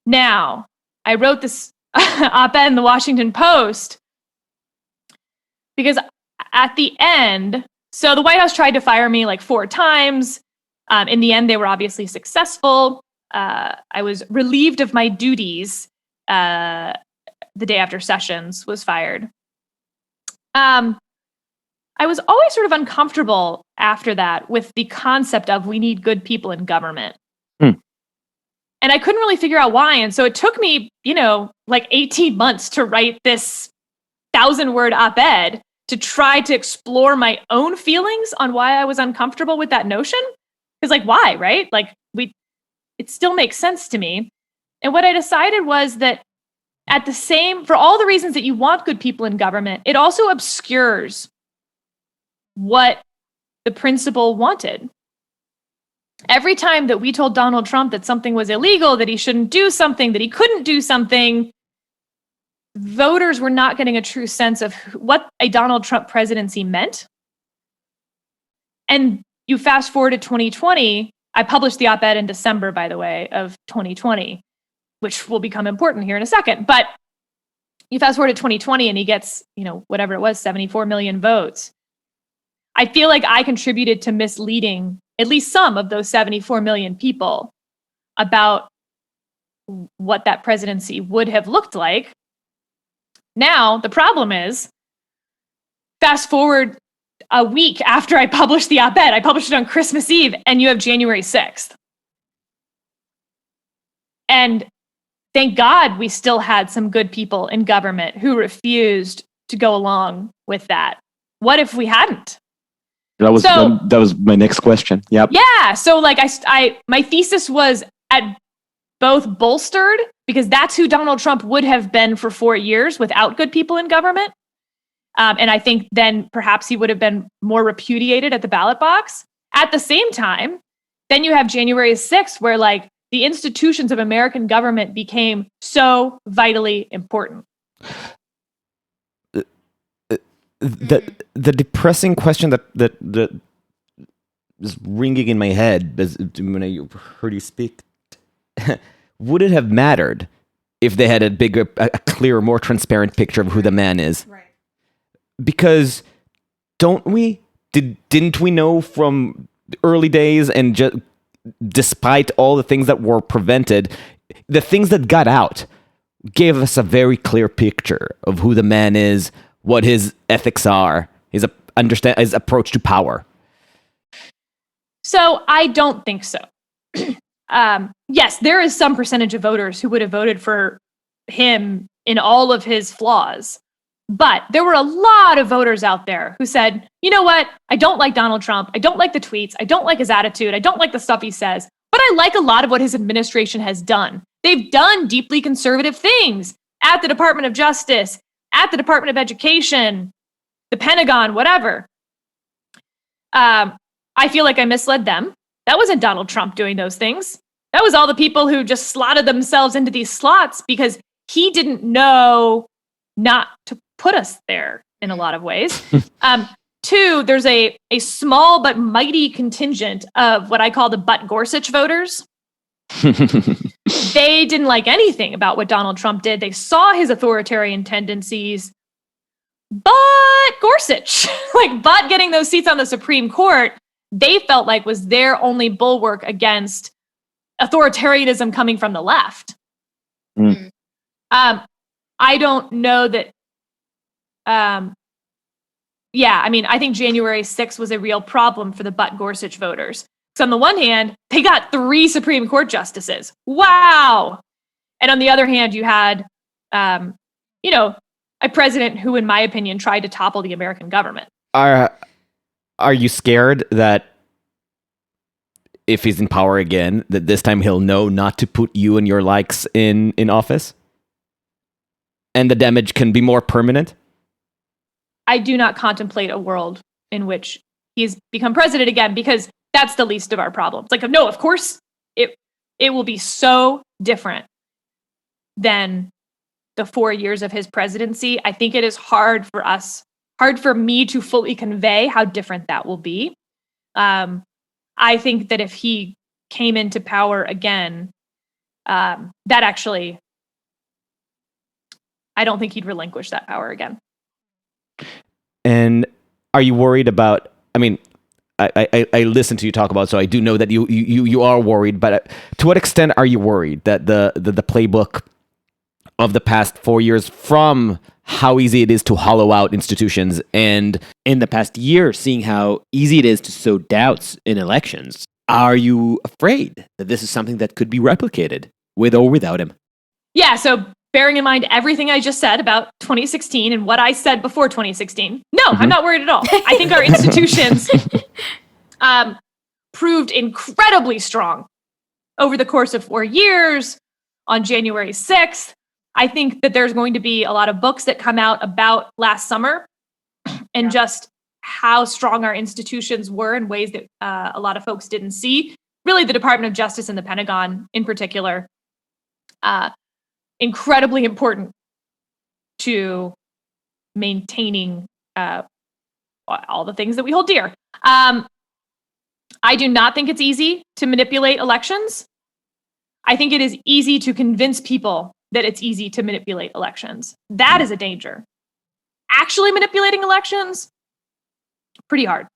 Now, I wrote this op-ed in the Washington Post because at the end, so the White House tried to fire me 4 times. In the end, they were obviously successful. I was relieved of my duties the day after Sessions was fired. I was always sort of uncomfortable after that with the concept of we need good people in government. And I couldn't really figure out why. And so it took me, 18 months to write this 1,000-word op-ed to try to explore my own feelings on why I was uncomfortable with that notion. Because why, right? It still makes sense to me. And what I decided was that for all the reasons that you want good people in government, it also obscures what the principal wanted. Every time that we told Donald Trump that something was illegal, that he shouldn't do something, that he couldn't do something, voters were not getting a true sense of what a Donald Trump presidency meant. And you fast forward to 2020, I published the op-ed in December, by the way, of 2020, which will become important here in a second. But You fast forward to 2020 and he gets, whatever it was, 74 million votes. I feel like I contributed to misleading at least some of those 74 million people about what that presidency would have looked like. Now, the problem is, fast forward a week after I published the op-ed, I published it on Christmas Eve, and you have January 6th. And thank God we still had some good people in government who refused to go along with that. What if we hadn't? That was my next question. Yep. Yeah. So like my thesis was at both bolstered because that's who Donald Trump would have been for 4 years without good people in government. And I think then perhaps he would have been more repudiated at the ballot box. At the same time, then you have January 6th, where like the institutions of American government became so vitally important. The depressing question that is ringing in my head when I heard you speak, would it have mattered if they had a clearer, more transparent picture of who the man is? Right. Because didn't we know from early days, and just despite all the things that were prevented, the things that got out gave us a very clear picture of who the man is, what his ethics are, his approach to power. So I don't think so. Yes, there is some percentage of voters who would have voted for him in all of his flaws. But there were a lot of voters out there who said, you know what? I don't like Donald Trump. I don't like the tweets. I don't like his attitude. I don't like the stuff he says. But I like a lot of what his administration has done. They've done deeply conservative things at the Department of Justice, at the Department of Education, the Pentagon, whatever. I feel like I misled them. That wasn't Donald Trump doing those things. That was all the people who just slotted themselves into these slots because he didn't know not to put us there in a lot of ways. Two, there's a small but mighty contingent of what I call the Butt Gorsuch voters. They didn't like anything about what Donald Trump did. They saw his authoritarian tendencies, but Gorsuch, but getting those seats on the Supreme Court, they felt like was their only bulwark against authoritarianism coming from the left. Mm. I don't know that. I think January 6th was a real problem for the Butt Gorsuch voters. So on the one hand, they got 3 Supreme Court justices. Wow. And on the other hand, you had, a president who, in my opinion, tried to topple the American government. Are you scared that if he's in power again, that this time he'll know not to put you and your likes in office? And the damage can be more permanent? I do not contemplate a world in which he's become president again, because that's the least of our problems. No, of course, it will be so different than the 4 years of his presidency. I think it is hard for me to fully convey how different that will be. I think that if he came into power again, that actually, I don't think he'd relinquish that power again. And are you worried about, I listen to you talk about, so I do know that you are worried, but to what extent are you worried that the playbook of the past 4 years, from how easy it is to hollow out institutions, and In the past year, seeing how easy it is to sow doubts in elections, are you afraid that this is something that could be replicated with or without him? Yeah, so bearing in mind everything I just said about 2016 and what I said before 2016, no, I'm not worried at all. I think our institutions proved incredibly strong over the course of 4 years. On January 6th, I think that there's going to be a lot of books that come out about last summer and just how strong our institutions were in ways that a lot of folks didn't see. Really, the Department of Justice and the Pentagon in particular, incredibly important to maintaining all the things that we hold dear. I do not think it's easy to manipulate elections. I think it is easy to convince people that it's easy to manipulate elections. That is a danger. Actually manipulating elections, pretty hard.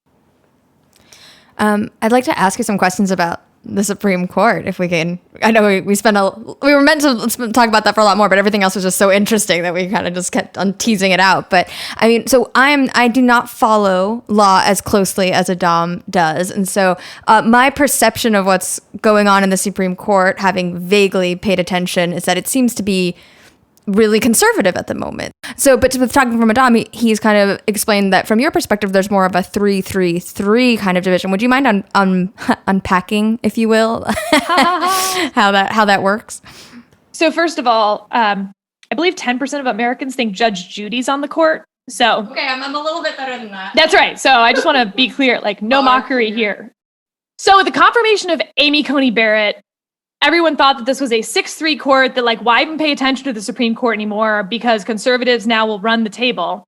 I'd like to ask you some questions about the Supreme Court, if we can. I know we were meant to talk about that for a lot more, but everything else was just so interesting that we kind of just kept on teasing it out. But I mean, so I do not follow law as closely as a Dom does, and so my perception of what's going on in the Supreme Court, having vaguely paid attention, is that it seems to be really conservative at the moment. So, but with talking from a Dom, he's kind of explained that from your perspective, there's more of a 3-3-3 kind of division. Would you mind unpacking, if you will, how that works? So first of all, I believe 10% of Americans think Judge Judy's on the court. So okay, I'm a little bit better than that. That's right. So I just want to be clear, like no mockery here. So with the confirmation of Amy Coney Barrett, everyone thought that this was a 6-3 court, that like, why even pay attention to the Supreme Court anymore because conservatives now will run the table.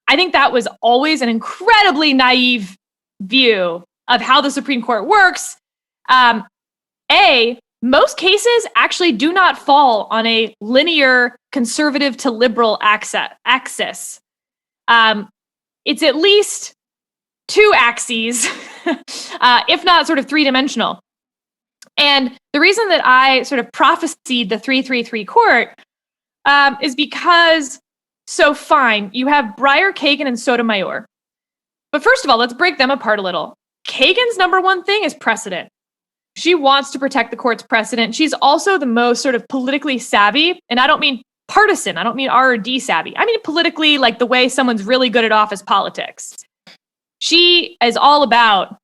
I think that was always an incredibly naive view of how the Supreme Court works. Most cases actually do not fall on a linear conservative to liberal axis. It's at least two axes, if not sort of three-dimensional. And the reason that I sort of prophesied the 3-3-3 court is because, so fine, you have Breyer, Kagan, and Sotomayor. But first of all, let's break them apart a little. Kagan's number one thing is precedent. She wants to protect the court's precedent. She's also the most sort of politically savvy, and I don't mean partisan. I don't mean R or D savvy. I mean politically, like the way someone's really good at office politics. She is all about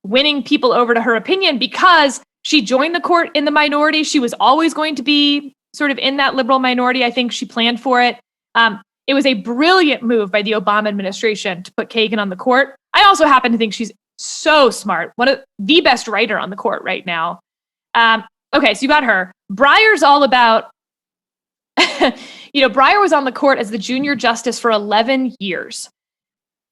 winning people over to her opinion because she joined the court in the minority. She was always going to be sort of in that liberal minority. I think she planned for it. It was a brilliant move by the Obama administration to put Kagan on the court. I also happen to think she's so smart. One of the best writer on the court right now. Okay, so you got her. Breyer's all about, Breyer was on the court as the junior justice for 11 years.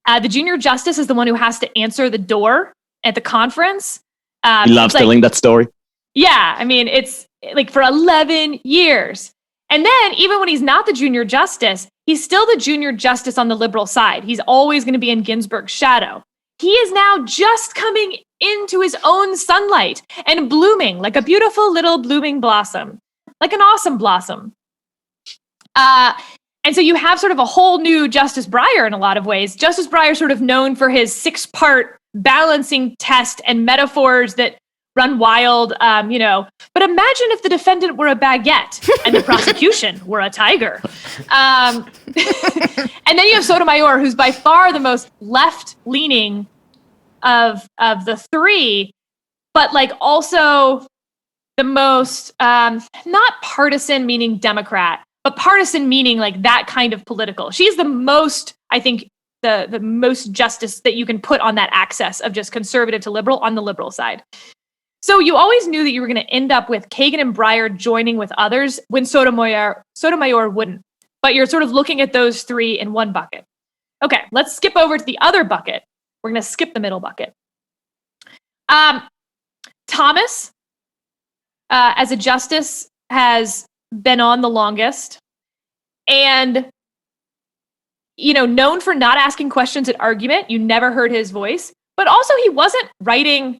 The junior justice is the one who has to answer the door at the conference. He loves telling that story. Yeah, I mean, it's like for 11 years. And then even when he's not the junior justice, he's still the junior justice on the liberal side. He's always going to be in Ginsburg's shadow. He is now just coming into his own sunlight and blooming like a beautiful little blooming blossom, like an awesome blossom. And so you have sort of a whole new Justice Breyer in a lot of ways. Justice Breyer sort of known for his 6-part balancing test and metaphors that run wild, But imagine if the defendant were a baguette and the prosecution were a tiger. And then you have Sotomayor, who's by far the most left-leaning of the three, but like also the most not partisan, meaning Democrat, but partisan meaning like that kind of political. She's the most, I think, the most justice that you can put on that axis of just conservative to liberal on the liberal side. So you always knew that you were going to end up with Kagan and Breyer joining with others when Sotomayor wouldn't. But you're sort of looking at those three in one bucket. Okay, let's skip over to the other bucket. We're going to skip the middle bucket. Thomas, as a justice, has been on the longest and, known for not asking questions at argument. You never heard his voice, but also he wasn't writing.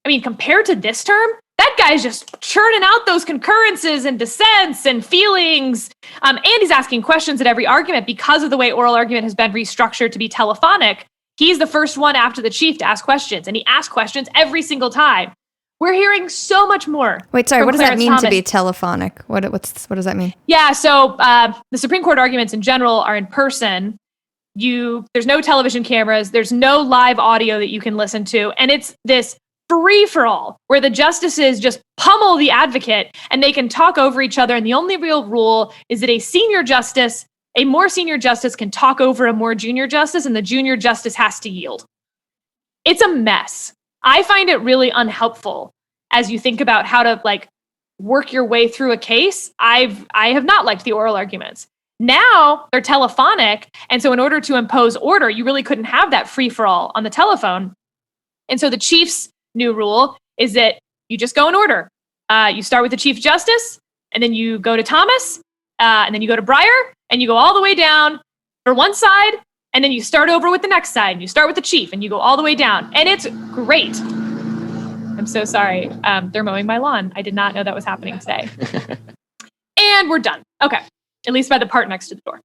I mean, compared to this term, that guy's just churning out those concurrences and dissents and feelings. And he's asking questions at every argument because of the way oral argument has been restructured to be telephonic. He's the first one after the chief to ask questions, and he asks questions every single time. We're hearing so much more. Wait, sorry, what does Clarence that mean Thomas. to be telephonic? What does that mean? Yeah, so the Supreme Court arguments in general are in person. There's no television cameras. There's no live audio that you can listen to. And it's this free-for-all where the justices just pummel the advocate and they can talk over each other. And the only real rule is that a more senior justice can talk over a more junior justice, and the junior justice has to yield. It's a mess. I find it really unhelpful as you think about how to work your way through a case. I have not liked the oral arguments. Now they're telephonic. And so in order to impose order, you really couldn't have that free-for-all on the telephone. And so the chief's new rule is that you just go in order. You start with the Chief Justice, and then you go to Thomas, and then you go to Breyer, and you go all the way down for one side, and then you start over with the next side, and you start with the chief, and you go all the way down, and it's great. I'm so sorry. They're mowing my lawn. I did not know that was happening today. And we're done. Okay. At least by the part next to the door.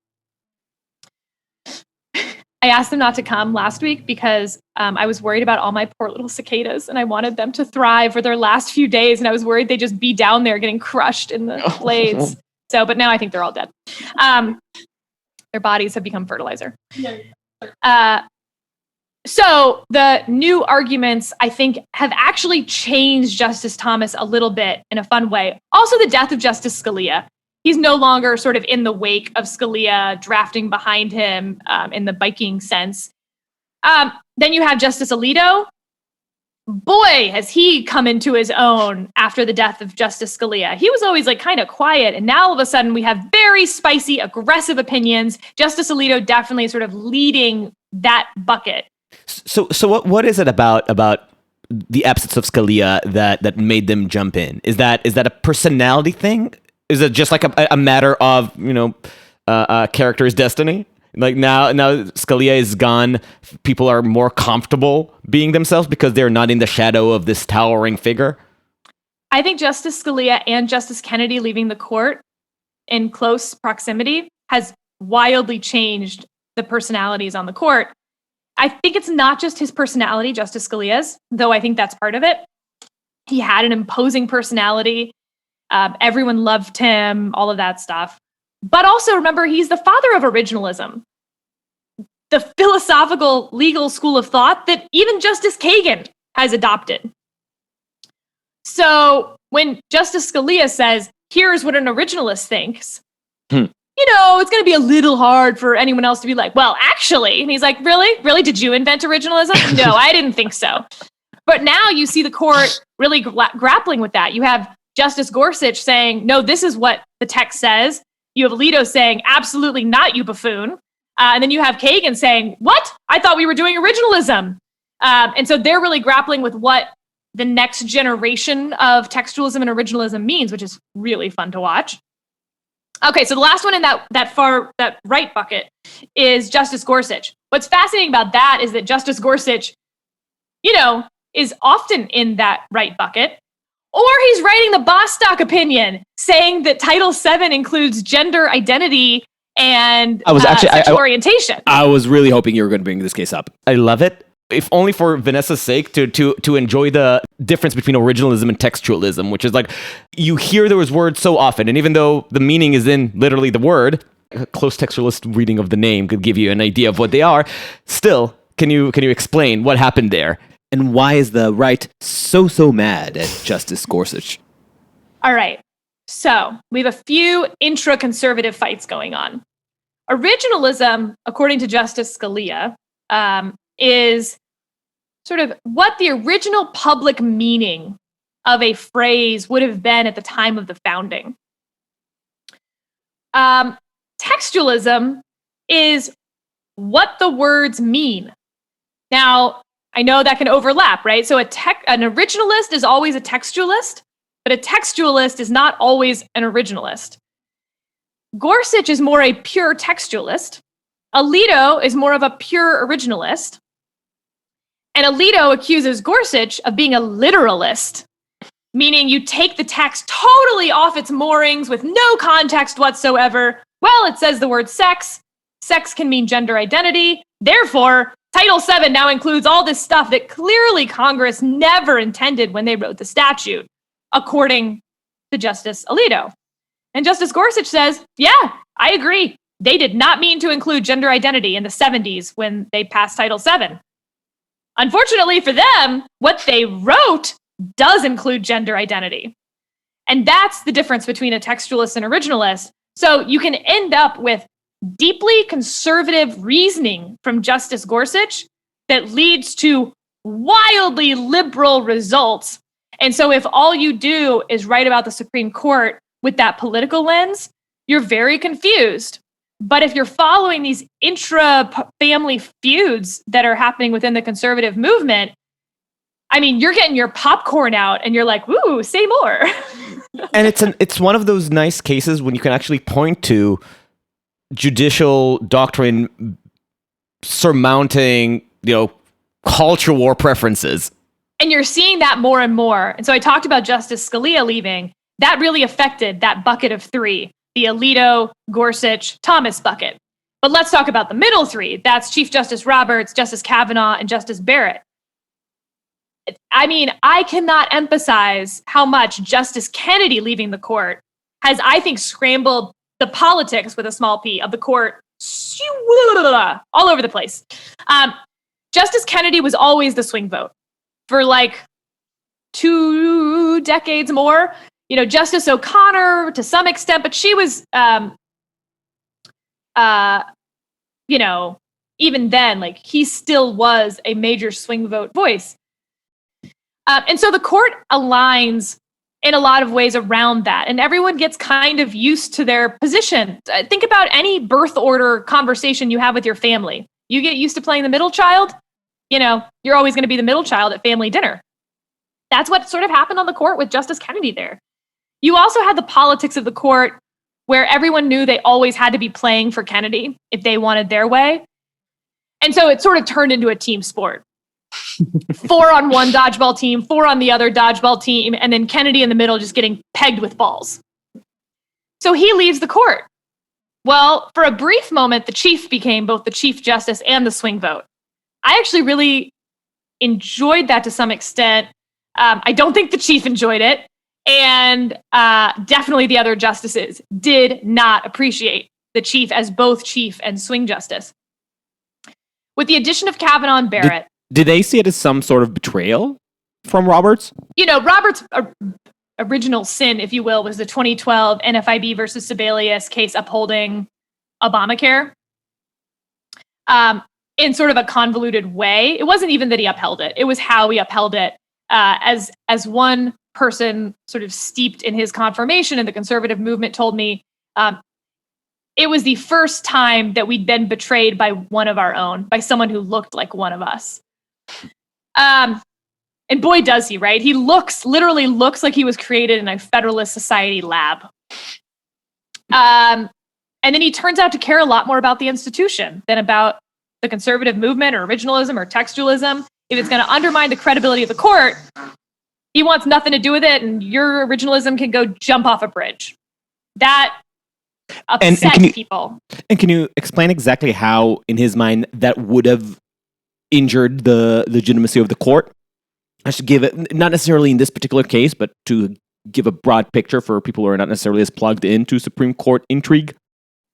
I asked them not to come last week because I was worried about all my poor little cicadas, and I wanted them to thrive for their last few days, and I was worried they'd just be down there getting crushed in the blades. So, but now I think they're all dead. Their bodies have become fertilizer. So the new arguments, I think, have actually changed Justice Thomas a little bit in a fun way. Also, the death of Justice Scalia. He's no longer sort of in the wake of Scalia, drafting behind him in the biking sense. Then you have Justice Alito. Boy, has he come into his own after the death of Justice Scalia. He was always like kind of quiet, and now all of a sudden we have very spicy, aggressive opinions. Justice Alito definitely sort of leading that bucket. So what is it about the absence of Scalia that made them jump in? Is that a personality thing? Is it just like a matter of character's destiny? Like now Scalia is gone, people are more comfortable being themselves because they're not in the shadow of this towering figure? I think Justice Scalia and Justice Kennedy leaving the court in close proximity has wildly changed the personalities on the court. I think it's not just his personality, Justice Scalia's, though I think that's part of it. He had an imposing personality. Everyone loved him, all of that stuff. But also remember, he's the father of originalism, the philosophical legal school of thought that even Justice Kagan has adopted. So when Justice Scalia says, here's what an originalist thinks, it's going to be a little hard for anyone else to be like, well, actually, and he's like, really? Did you invent originalism? No, I didn't think so. But now you see the court really grappling with that. You have Justice Gorsuch saying, no, this is what the text says. You have Alito saying, absolutely not, you buffoon. And then you have Kagan saying, what? I thought we were doing originalism. And so they're really grappling with what the next generation of textualism and originalism means, which is really fun to watch. Okay, so the last one in that right bucket is Justice Gorsuch. What's fascinating about that is that Justice Gorsuch, is often in that right bucket. Or he's writing the Bostock opinion saying that Title VII includes gender identity and sexual orientation. I was really hoping you were going to bring this case up. I love it. If only for Vanessa's sake, to enjoy the difference between originalism and textualism, which is like, you hear those words so often, and even though the meaning is in literally the word, a close textualist reading of the name could give you an idea of what they are. Still, can you explain what happened there? And why is the right so mad at Justice Gorsuch? All right. So we have a few intra-conservative fights going on. Originalism, according to Justice Scalia, is sort of what the original public meaning of a phrase would have been at the time of the founding. Textualism is what the words mean. Now, I know that can overlap, right? So an originalist is always a textualist, but a textualist is not always an originalist. Gorsuch is more a pure textualist. Alito is more of a pure originalist. And Alito accuses Gorsuch of being a literalist, meaning you take the text totally off its moorings with no context whatsoever. Well, it says the word sex. Sex can mean gender identity. Therefore, Title VII now includes all this stuff that clearly Congress never intended when they wrote the statute, according to Justice Alito. And Justice Gorsuch says, yeah, I agree. They did not mean to include gender identity in the 70s when they passed Title VII. Unfortunately for them, what they wrote does include gender identity. And that's the difference between a textualist and originalist. So you can end up with deeply conservative reasoning from Justice Gorsuch that leads to wildly liberal results. And so if all you do is write about the Supreme Court with that political lens, you're very confused. But if you're following these intra-family feuds that are happening within the conservative movement, I mean, you're getting your popcorn out and you're like, woo, say more. And it's one of those nice cases when you can actually point to judicial doctrine surmounting, culture war preferences. And you're seeing that more and more. And so I talked about Justice Scalia leaving. That really affected that bucket of three, the Alito, Gorsuch, Thomas bucket. But let's talk about the middle three. That's Chief Justice Roberts, Justice Kavanaugh, and Justice Barrett. I mean, I cannot emphasize how much Justice Kennedy leaving the court has, I think, scrambled the politics with a small p of the court all over the place. Justice Kennedy was always the swing vote for like 2 decades more. Justice O'Connor to some extent, but she was, even then, like he still was a major swing vote voice. And so the court aligns in a lot of ways around that. And everyone gets kind of used to their position. Think about any birth order conversation you have with your family. You get used to playing the middle child, you're always going to be the middle child at family dinner. That's what sort of happened on the court with Justice Kennedy there. You also had the politics of the court where everyone knew they always had to be playing for Kennedy if they wanted their way. And so it sort of turned into a team sport. 4 on one dodgeball team, 4 on the other dodgeball team, and then Kennedy in the middle just getting pegged with balls. So he leaves the court. Well, for a brief moment, the chief became both the chief justice and the swing vote. I actually really enjoyed that to some extent. I don't think the chief enjoyed it. And definitely the other justices did not appreciate the chief as both chief and swing justice. With the addition of Kavanaugh and Barrett. Did they see it as some sort of betrayal from Roberts? Roberts' original sin, if you will, was the 2012 NFIB versus Sebelius case upholding Obamacare in sort of a convoluted way. It wasn't even that he upheld it. It was how he upheld it. As one person sort of steeped in his confirmation in the conservative movement told me, it was the first time that we'd been betrayed by one of our own, by someone who looked like one of us. And boy, does he, right? He literally looks like he was created in a Federalist Society lab. And then he turns out to care a lot more about the institution than about the conservative movement or originalism or textualism. If it's going to undermine the credibility of the court, he wants nothing to do with it, and your originalism can go jump off a bridge. That upset people. And can you explain exactly how, in his mind, that would have injured the legitimacy of the court? I should give it, not necessarily in this particular case, but to give a broad picture for people who are not necessarily as plugged into Supreme Court intrigue.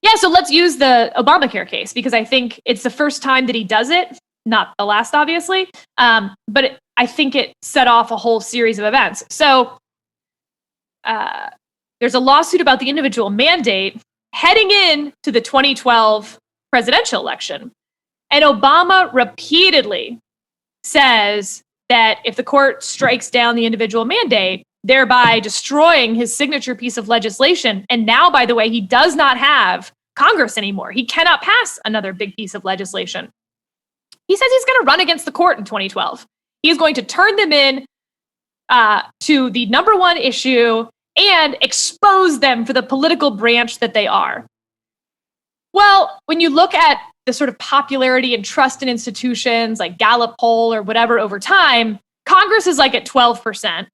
Yeah, so let's use the Obamacare case, because I think it's the first time that he does it, not the last, obviously, but I think it set off a whole series of events. So there's a lawsuit about the individual mandate heading in to the 2012 presidential election. And Obama repeatedly says that if the court strikes down the individual mandate, thereby destroying his signature piece of legislation. And now, by the way, he does not have Congress anymore. He cannot pass another big piece of legislation. He says he's going to run against the court in 2012. He is going to turn them in to the number one issue and expose them for the political branch that they are. Well, when you look at the sort of popularity and trust in institutions like Gallup poll or whatever over time, Congress is like at 12%.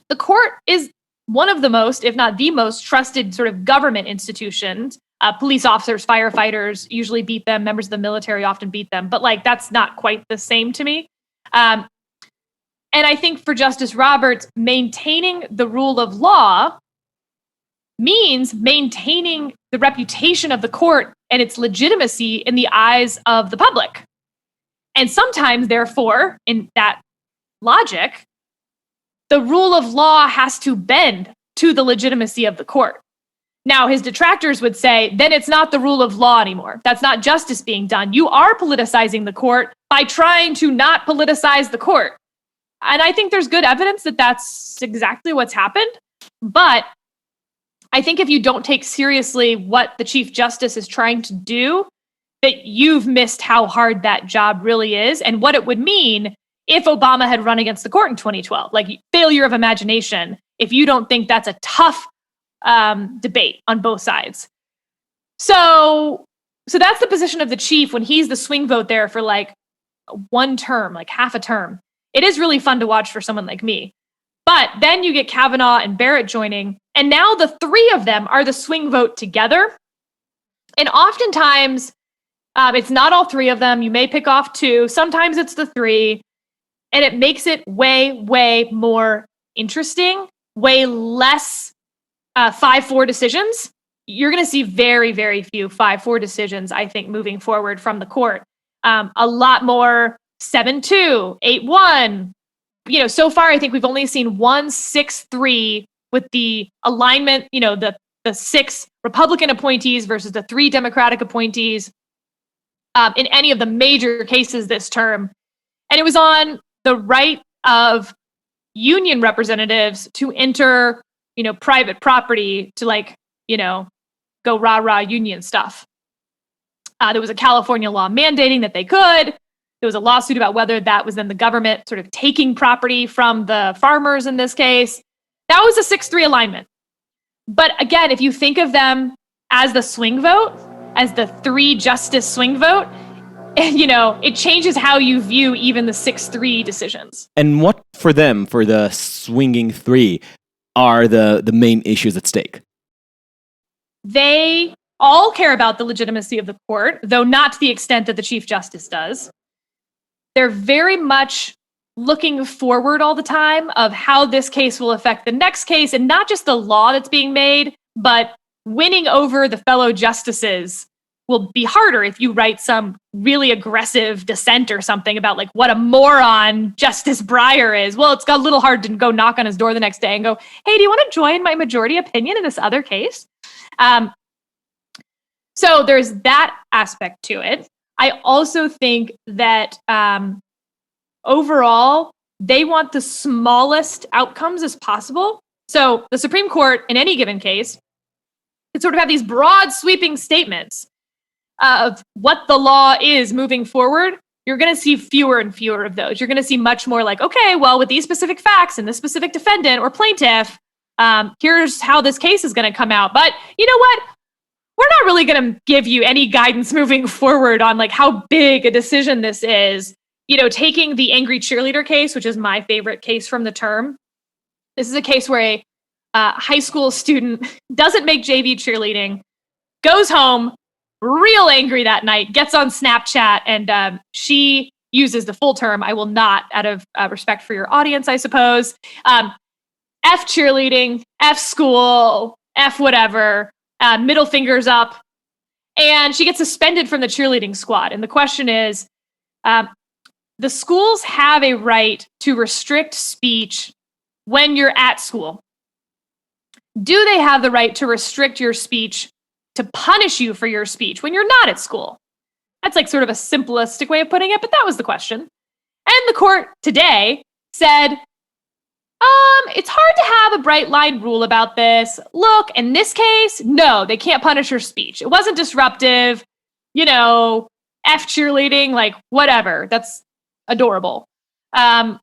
The court is one of the most, if not the most, trusted sort of government institutions. Police officers, firefighters usually beat them. Members of the military often beat them. But like, that's not quite the same to me. And I think for Justice Roberts, maintaining the rule of law means maintaining the reputation of the court and its legitimacy in the eyes of the public. And sometimes, therefore, in that logic, the rule of law has to bend to the legitimacy of the court. Now, his detractors would say, then it's not the rule of law anymore. That's not justice being done. You are politicizing the court by trying to not politicize the court. And I think there's good evidence that that's exactly what's happened. But I think if you don't take seriously what the Chief Justice is trying to do, that you've missed how hard that job really is and what it would mean if Obama had run against the court in 2012. Like, failure of imagination if you don't think that's a tough debate on both sides. So that's the position of the chief when he's the swing vote there for like one term, like half a term. It is really fun to watch for someone like me. But then you get Kavanaugh and Barrett joining, and now the three of them are the swing vote together. And oftentimes, it's not all three of them. You may pick off two. Sometimes it's the three. And it makes it way, way more interesting, way less 5-4 decisions. You're going to see very, very few 5-4 decisions, I think, moving forward from the court. A lot more 7-2, 8-1. So far, I think we've only seen 1 6-3 with the alignment, the 6 Republican appointees versus the 3 Democratic appointees in any of the major cases this term. And it was on the right of union representatives to enter, private property to go rah-rah union stuff. There was a California law mandating that they could. There was a lawsuit about whether that was then the government sort of taking property from the farmers in this case. That was a 6-3 alignment. But again, if you think of them as the swing vote, as the 3 justice swing vote, it changes how you view even the 6-3 decisions. And what for them, for the swinging 3, are the main issues at stake? They all care about the legitimacy of the court, though not to the extent that the Chief Justice does. They're very much looking forward all the time of how this case will affect the next case, and not just the law that's being made, but winning over the fellow justices will be harder if you write some really aggressive dissent or something about like what a moron Justice Breyer is. Well, it's got a little hard to go knock on his door the next day and go, hey, do you want to join my majority opinion in this other case? So there's that aspect to it. I also think that overall, they want the smallest outcomes as possible. So the Supreme Court, in any given case, can sort of have these broad sweeping statements of what the law is moving forward. You're going to see fewer and fewer of those. You're going to see much more like, okay, well, with these specific facts and this specific defendant or plaintiff, here's how this case is going to come out. But you know what? We're not really going to give you any guidance moving forward on like how big a decision this is. Taking the angry cheerleader case, which is my favorite case from the term. This is a case where a high school student doesn't make JV cheerleading, goes home, real angry that night, gets on Snapchat, and she uses the full term. I will not, out of respect for your audience, I suppose. F cheerleading, F school, F whatever, middle fingers up. And she gets suspended from the cheerleading squad. And the question is, the schools have a right to restrict speech when you're at school. Do they have the right to restrict your speech to punish you for your speech when you're not at school? That's like sort of a simplistic way of putting it, but that was the question. And the court today said, it's hard to have a bright line rule about this. Look, in this case, no, they can't punish your speech. It wasn't disruptive, F cheerleading, like whatever. That's adorable. But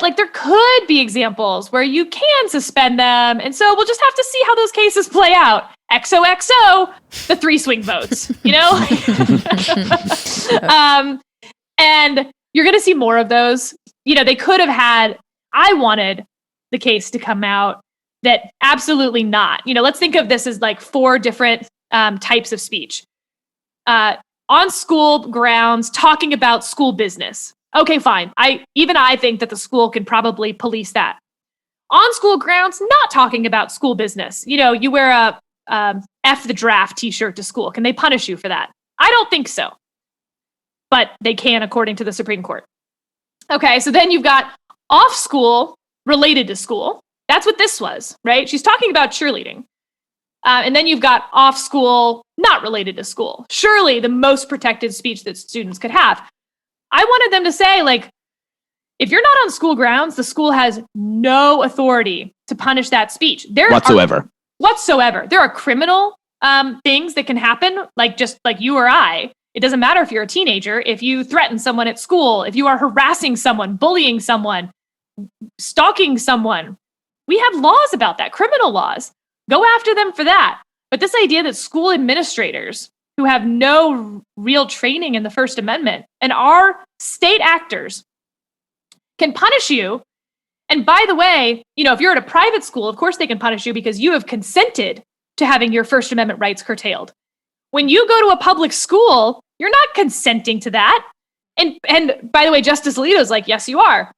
like there could be examples where you can suspend them. And so we'll just have to see how those cases play out. XOXO, the 3 swing votes, and you're going to see more of those. They could have had, I wanted the case to come out that absolutely not. Let's think of this as like 4 different types of speech. On school grounds, talking about school business. Okay, fine. I think that the school can probably police that. On school grounds, not talking about school business. You wear a F the draft t-shirt to school. Can they punish you for that? I don't think so. But they can, according to the Supreme Court. Okay, so then you've got off school related to school. That's what this was, right? She's talking about cheerleading. And then you've got off school, not related to school. Surely the most protected speech that students could have. I wanted them to say, like, if you're not on school grounds, the school has no authority to punish that speech. Whatsoever. There are criminal things that can happen, like just like you or I. It doesn't matter if you're a teenager. If you threaten someone at school, if you are harassing someone, bullying someone, stalking someone, We have laws about that, criminal laws. Go after them for that. But this idea that school administrators who have no real training in the First Amendment and are state actors can punish you. And by the way, if you're at a private school, of course they can punish you because you have consented to having your First Amendment rights curtailed. When you go to a public school, you're not consenting to that. And by the way, Justice Alito's like, yes, you are.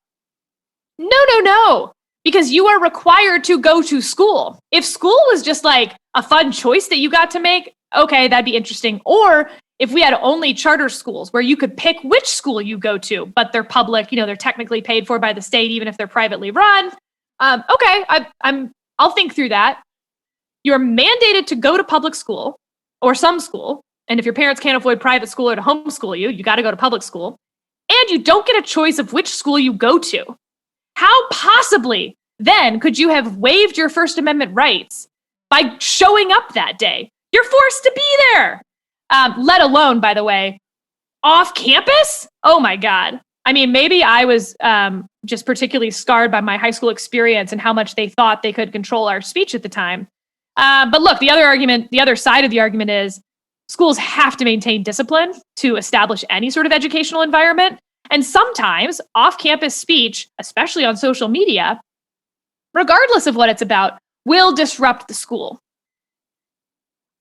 No. Because you are required to go to school. If school was just like a fun choice that you got to make, okay, that'd be interesting. Or if we had only charter schools where you could pick which school you go to, but they're public, they're technically paid for by the state, even if they're privately run. Okay, I'll think through that. You're mandated to go to public school or some school. And if your parents can't afford private school or to homeschool you, you got to go to public school. And you don't get a choice of which school you go to. How possibly then could you have waived your First Amendment rights by showing up that day? You're forced to be there. Let alone, by the way, off campus? Oh my God. I mean, maybe I was just particularly scarred by my high school experience and how much they thought they could control our speech at the time. But look, the other side of the argument is schools have to maintain discipline to establish any sort of educational environment. And sometimes off-campus speech, especially on social media, regardless of what it's about, will disrupt the school.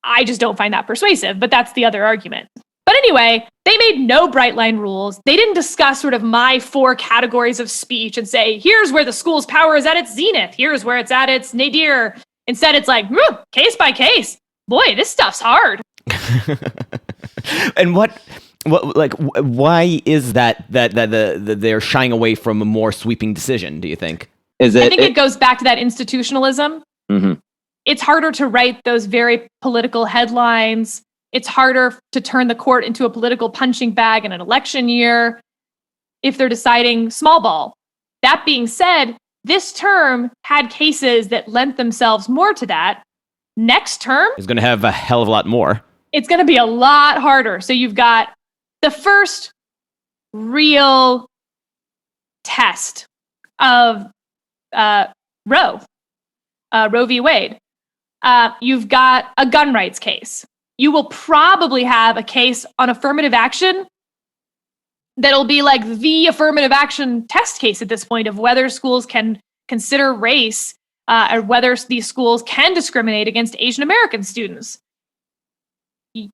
I just don't find that persuasive, but that's the other argument. But anyway, they made no bright line rules. They didn't discuss sort of my 4 categories of speech and say, here's where the school's power is at its zenith. Here's where it's at its nadir. Instead, it's like, case by case. Boy, this stuff's hard. And why is that they're shying away from a more sweeping decision, do you think? I think it goes back to that institutionalism. Mm-hmm. It's harder to write those very political headlines. It's harder to turn the court into a political punching bag in an election year if they're deciding small ball. That being said, this term had cases that lent themselves more to that. Next term is going to have a hell of a lot more. It's going to be a lot harder. So you've got the first real test of Roe v. Wade. You've got a gun rights case. You will probably have a case on affirmative action that'll be like the affirmative action test case at this point of whether schools can consider race or whether these schools can discriminate against Asian American students.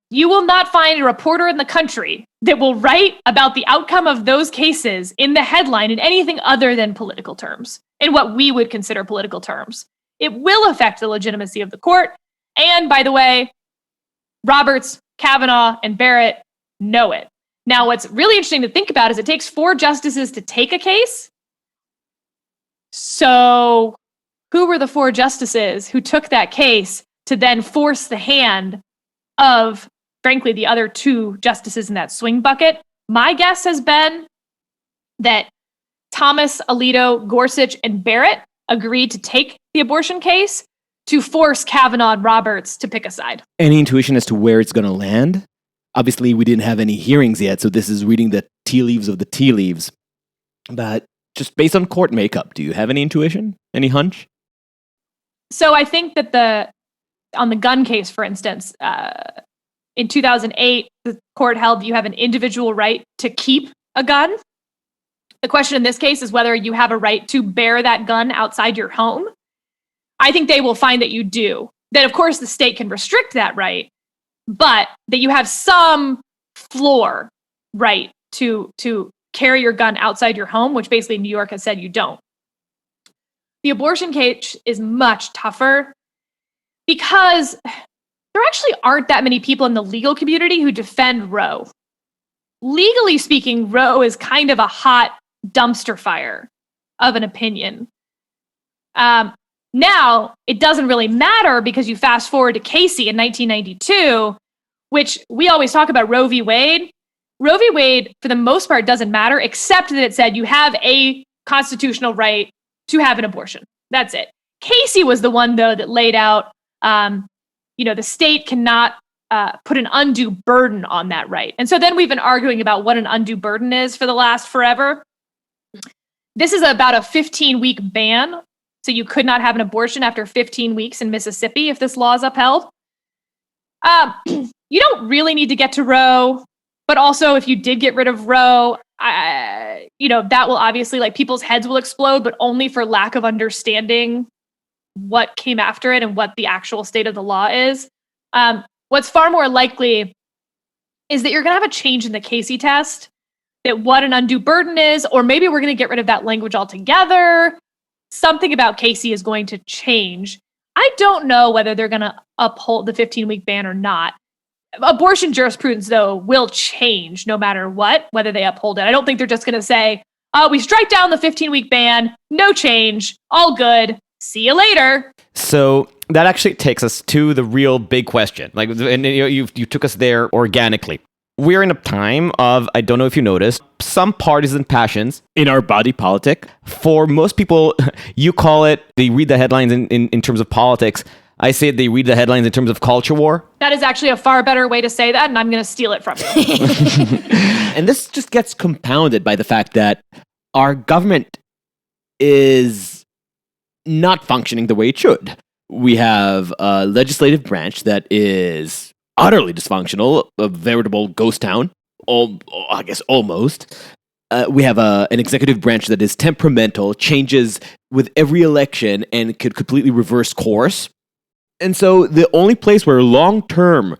You will not find a reporter in the country that will write about the outcome of those cases in the headline in anything other than political terms, in what we would consider political terms. It will affect the legitimacy of the court. And by the way, Roberts, Kavanaugh, and Barrett know it. Now, what's really interesting to think about is it takes 4 justices to take a case. So who were the 4 justices who took that case to then force the hand of, frankly, the other 2 justices in that swing bucket? My guess has been that Thomas, Alito, Gorsuch, and Barrett agreed to take the abortion case to force Kavanaugh and Roberts to pick a side. Any intuition as to where it's going to land? Obviously, we didn't have any hearings yet, so this is reading the tea leaves of the tea leaves. But just based on court makeup, do you have any intuition? Any hunch? So I think that on the gun case, for instance, in 2008, the court held you have an individual right to keep a gun. The question in this case is whether you have a right to bear that gun outside your home. I think they will find that you do. That, of course, the state can restrict that right, but that you have some floor right to carry your gun outside your home, which basically New York has said you don't. The abortion case is much tougher because there actually aren't that many people in the legal community who defend Roe. Legally speaking, Roe is kind of a hot dumpster fire of an opinion. Now, it doesn't really matter because you fast forward to Casey in 1992, which we always talk about Roe v. Wade. Roe v. Wade, for the most part, doesn't matter, except that it said you have a constitutional right to have an abortion. That's it. Casey was the one, though, that laid out, the state cannot put an undue burden on that right. And so then we've been arguing about what an undue burden is for the last forever. This is about a 15-week ban. So you could not have an abortion after 15 weeks in Mississippi if this law is upheld. You don't really need to get to Roe, but also if you did get rid of Roe, that will obviously, like, people's heads will explode, but only for lack of understanding what came after it and what the actual state of the law is. What's far more likely is that you're going to have a change in the Casey test, that what an undue burden is, or maybe we're going to get rid of that language altogether. Something about Casey is going to change. I don't know whether they're going to uphold the 15-week ban or not. Abortion jurisprudence, though, will change no matter what, whether they uphold it. I don't think they're just going to say, we strike down the 15-week ban, no change, all good, see you later. So that actually takes us to the real big question. Like, and you took us there organically. We're in a time of, I don't know if you noticed, some partisan passions in our body politic. For most people, you call it, they read the headlines in terms of politics. I say they read the headlines in terms of culture war. That is actually a far better way to say that, and I'm going to steal it from you. And this just gets compounded by the fact that our government is not functioning the way it should. We have a legislative branch that is utterly dysfunctional, a veritable ghost town, I guess almost. We have an executive branch that is temperamental, changes with every election, and could completely reverse course. And so the only place where long-term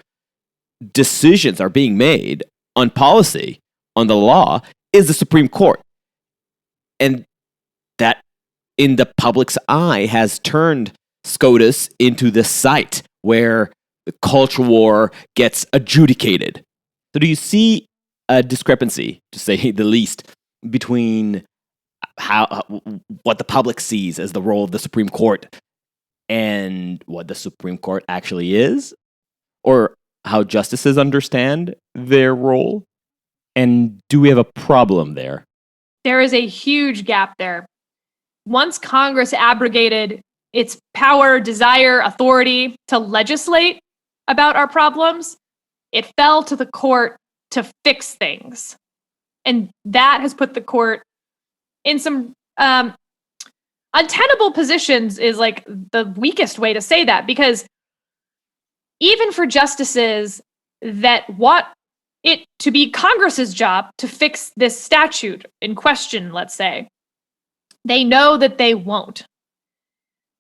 decisions are being made on policy, on the law, is the Supreme Court. And that, in the public's eye, has turned SCOTUS into the site where the culture war gets adjudicated. So do you see a discrepancy, to say the least, between what the public sees as the role of the Supreme Court and what the Supreme Court actually is? Or how justices understand their role? And do we have a problem there? There is a huge gap there. Once Congress abrogated its power, desire, authority to legislate about our problems, it fell to the court to fix things. And that has put the court in some untenable positions, is like the weakest way to say that, because even for justices that want it to be Congress's job to fix this statute in question, let's say, they know that they won't.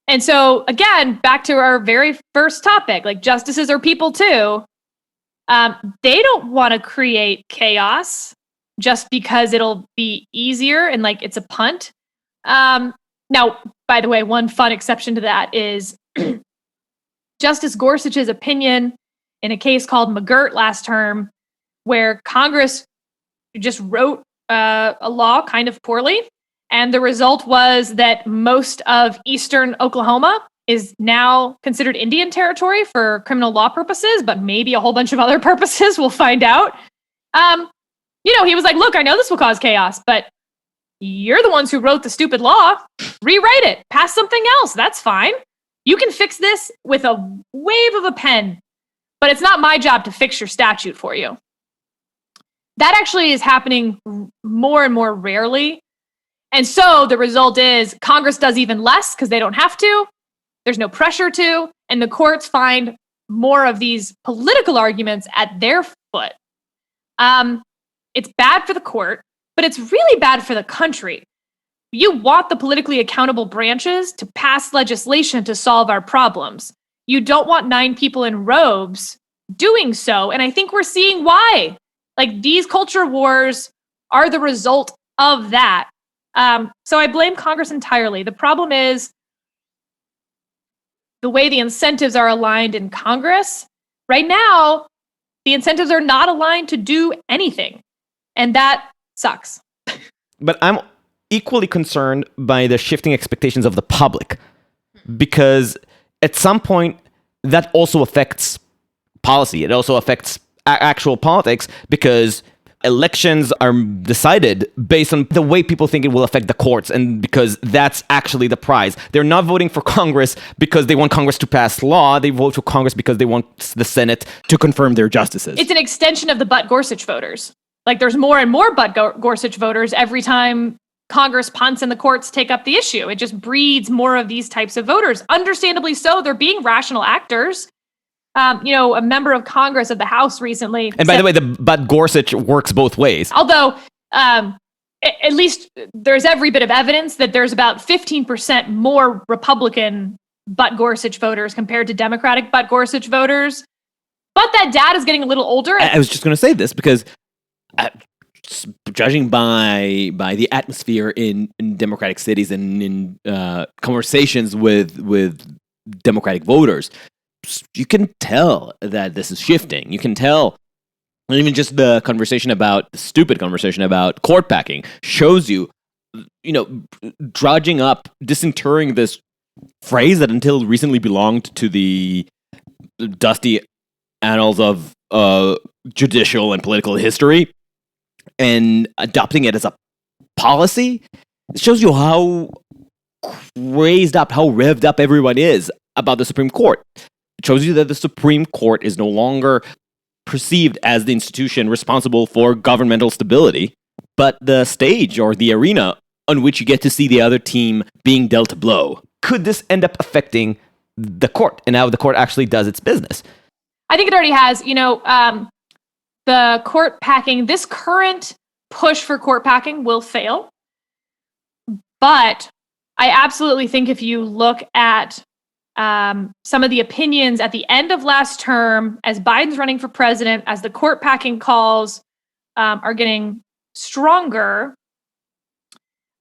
And so, again, back to our very first topic, like, justices are people too. They don't want to create chaos just because it'll be easier and like it's a punt. Now, by the way, one fun exception to that is Justice Gorsuch's opinion in a case called McGirt last term, where Congress just wrote a law kind of poorly. And the result was that most of eastern Oklahoma is now considered Indian territory for criminal law purposes, but maybe a whole bunch of other purposes. We'll find out. He was like, look, I know this will cause chaos, but you're the ones who wrote the stupid law. Rewrite it. Pass something else. That's fine. You can fix this with a wave of a pen, but it's not my job to fix your statute for you. That actually is happening more and more rarely. And so the result is Congress does even less because they don't have to. There's no pressure to. And the courts find more of these political arguments at their foot. It's bad for the court, but it's really bad for the country. You want the politically accountable branches to pass legislation to solve our problems. You don't want 9 people in robes doing so. And I think we're seeing why. Like, these culture wars are the result of that. So I blame Congress entirely. The problem is the way the incentives are aligned in Congress. Right now, the incentives are not aligned to do anything. And that sucks. But I'm equally concerned by the shifting expectations of the public, because at some point that also affects policy. It also affects actual politics, because elections are decided based on the way people think it will affect the courts, and because that's actually the prize. They're not voting for Congress because they want Congress to pass law. They vote for Congress because they want the Senate to confirm their justices. It's an extension of the Butt Gorsuch voters. Like, there's more and more Butt Gorsuch voters every time Congress punts and the courts take up the issue. It just breeds more of these types of voters. Understandably so, they're being rational actors. A member of Congress of the House recently. And by the way, but Gorsuch works both ways. Although, at least there's every bit of evidence that there's about 15% more Republican but Gorsuch voters compared to Democratic but Gorsuch voters. But that data is getting a little older. I was just going to say this because judging by the atmosphere in Democratic cities and in conversations with Democratic voters, you can tell that this is shifting. You can tell, and even just the stupid conversation about court packing shows you, drudging up, disinterring this phrase that until recently belonged to the dusty annals of judicial and political history, and adopting it as a policy. It shows you how crazed up, how revved up everyone is about the Supreme Court. It shows you that the Supreme Court is no longer perceived as the institution responsible for governmental stability, but the stage or the arena on which you get to see the other team being dealt a blow. Could this end up affecting the court and how the court actually does its business? I think it already has. The court packing, this current push for court packing will fail. But I absolutely think if you look at some of the opinions at the end of last term, as Biden's running for president, as the court packing calls are getting stronger,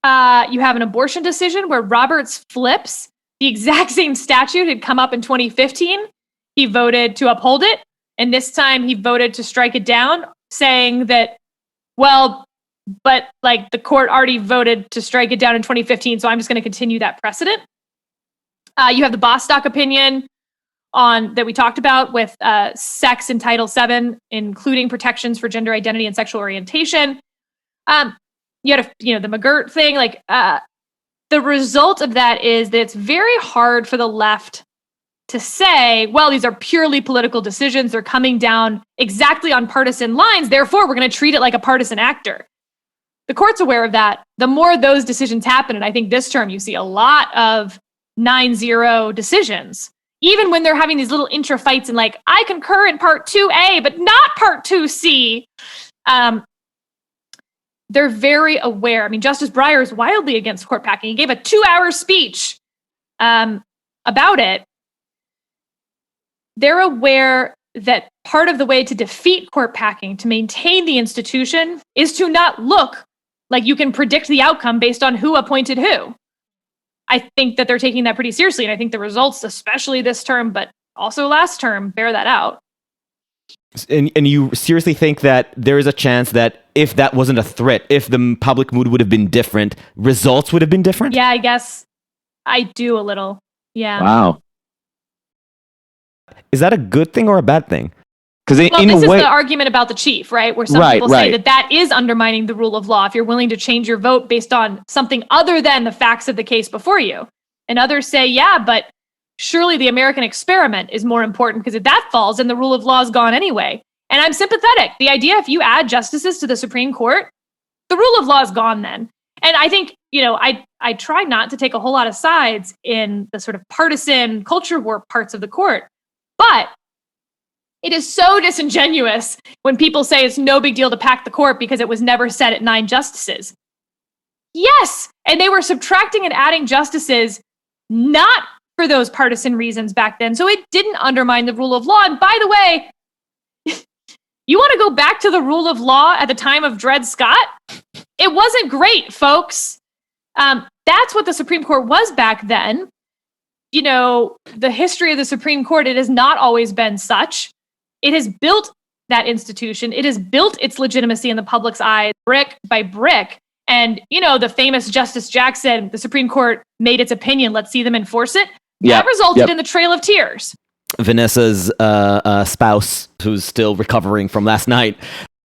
you have an abortion decision where Roberts flips. The exact same statute had come up in 2015. He voted to uphold it. And this time he voted to strike it down, saying that, the court already voted to strike it down in 2015, so I'm just going to continue that precedent. You have the Bostock opinion that we talked about with sex in Title VII, including protections for gender identity and sexual orientation. You had the McGirt thing. The result of that is that it's very hard for the left to say, well, these are purely political decisions. They're coming down exactly on partisan lines. Therefore, we're going to treat it like a partisan actor. The court's aware of that. The more those decisions happen, and I think this term you see a lot of 9-0 decisions, even when they're having these little intra fights and I concur in part 2A, but not part 2C. They're very aware. I mean, Justice Breyer is wildly against court packing. He gave a 2-hour speech about it. They're aware that part of the way to defeat court packing, to maintain the institution, is to not look like you can predict the outcome based on who appointed who. I think that they're taking that pretty seriously, and I think the results, especially this term, but also last term, bear that out. And you seriously think that there is a chance that if that wasn't a threat, if the public mood would have been different, results would have been different? Yeah, I guess I do a little. Yeah. Wow. Is that a good thing or a bad thing? Because this is the argument about the chief, right? Where some people say that is undermining the rule of law if you're willing to change your vote based on something other than the facts of the case before you. And others say, yeah, but surely the American experiment is more important because if that falls, then the rule of law is gone anyway. And I'm sympathetic. The idea if you add justices to the Supreme Court, the rule of law is gone then. And I think, I try not to take a whole lot of sides in the sort of partisan culture war parts of the court. But it is so disingenuous when people say it's no big deal to pack the court because it was never set at 9 justices. Yes, and they were subtracting and adding justices not for those partisan reasons back then. So it didn't undermine the rule of law. And by the way, you want to go back to the rule of law at the time of Dred Scott? It wasn't great, folks. That's what the Supreme Court was back then. The history of the Supreme Court, it has not always been such. It has built that institution. It has built its legitimacy in the public's eyes, brick by brick. And, the famous Justice Jackson, the Supreme Court made its opinion, let's see them enforce it. That resulted in the Trail of Tears. Vanessa's spouse, who's still recovering from last night,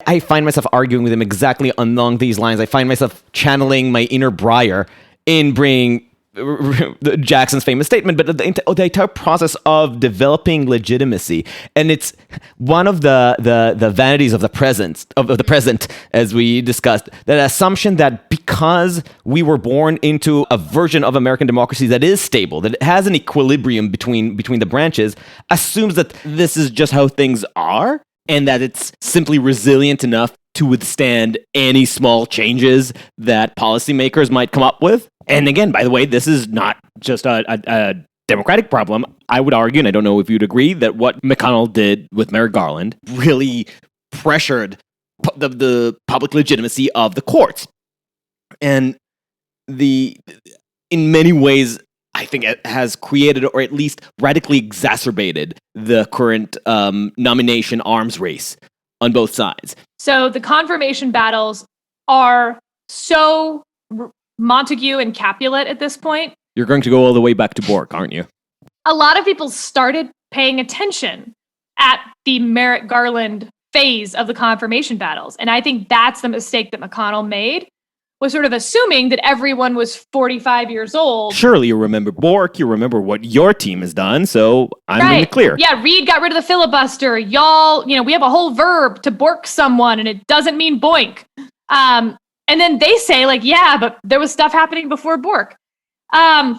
I find myself arguing with him exactly along these lines. I find myself channeling my inner Breyer in bringing Jackson's famous statement, but the entire process of developing legitimacy, and it's one of the vanities of the present, as we discussed. That assumption that because we were born into a version of American democracy that is stable, that it has an equilibrium between the branches, assumes that this is just how things are, and that it's simply resilient enough to withstand any small changes that policymakers might come up with. And again, by the way, this is not just a Democratic problem. I would argue, and I don't know if you'd agree, that what McConnell did with Merrick Garland really pressured the public legitimacy of the courts. And in many ways, I think it has created, or at least radically exacerbated, the current nomination arms race on both sides. So the confirmation battles are so Montague and Capulet at this point. You're going to go all the way back to Bork, aren't you? A lot of people started paying attention at the Merrick Garland phase of the confirmation battles. And I think that's the mistake that McConnell made, was sort of assuming that everyone was 45 years old. Surely you remember Bork, you remember what your team has done, so I'm in the clear. Yeah, Reed got rid of the filibuster. Y'all, we have a whole verb to bork someone, and it doesn't mean boink. And then they say, yeah, but there was stuff happening before Bork. I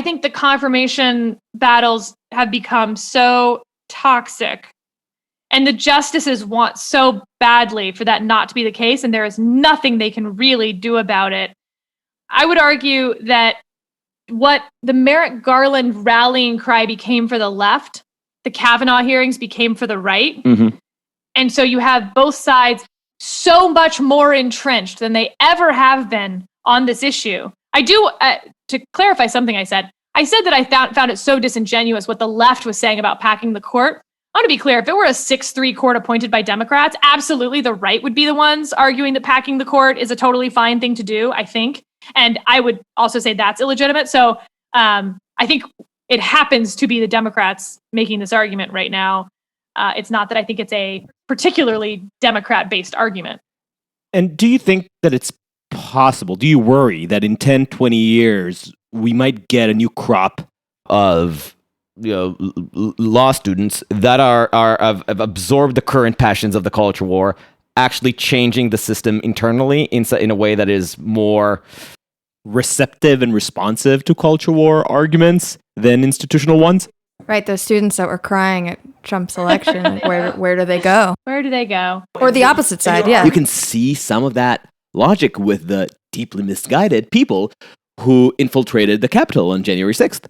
think the confirmation battles have become so toxic, and the justices want so badly for that not to be the case, and there is nothing they can really do about it. I would argue that what the Merrick Garland rallying cry became for the left, the Kavanaugh hearings became for the right. Mm-hmm. And so you have both sides so much more entrenched than they ever have been on this issue. I do, to clarify something I said that I found it so disingenuous what the left was saying about packing the court. I want to be clear, if it were a 6-3 court appointed by Democrats, absolutely the right would be the ones arguing that packing the court is a totally fine thing to do, I think. And I would also say that's illegitimate. So I think it happens to be the Democrats making this argument right now. It's not that I think it's a particularly Democrat-based argument. And do you think that it's possible, do you worry that in 10, 20 years, we might get a new crop of law students that have absorbed the current passions of the culture war, actually changing the system internally in a way that is more receptive and responsive to culture war arguments than institutional ones? Right, those students that were crying at Trump's election, where do they go? Where do they go? Or the opposite side, yeah. You can see some of that logic with the deeply misguided people who infiltrated the Capitol on January 6th.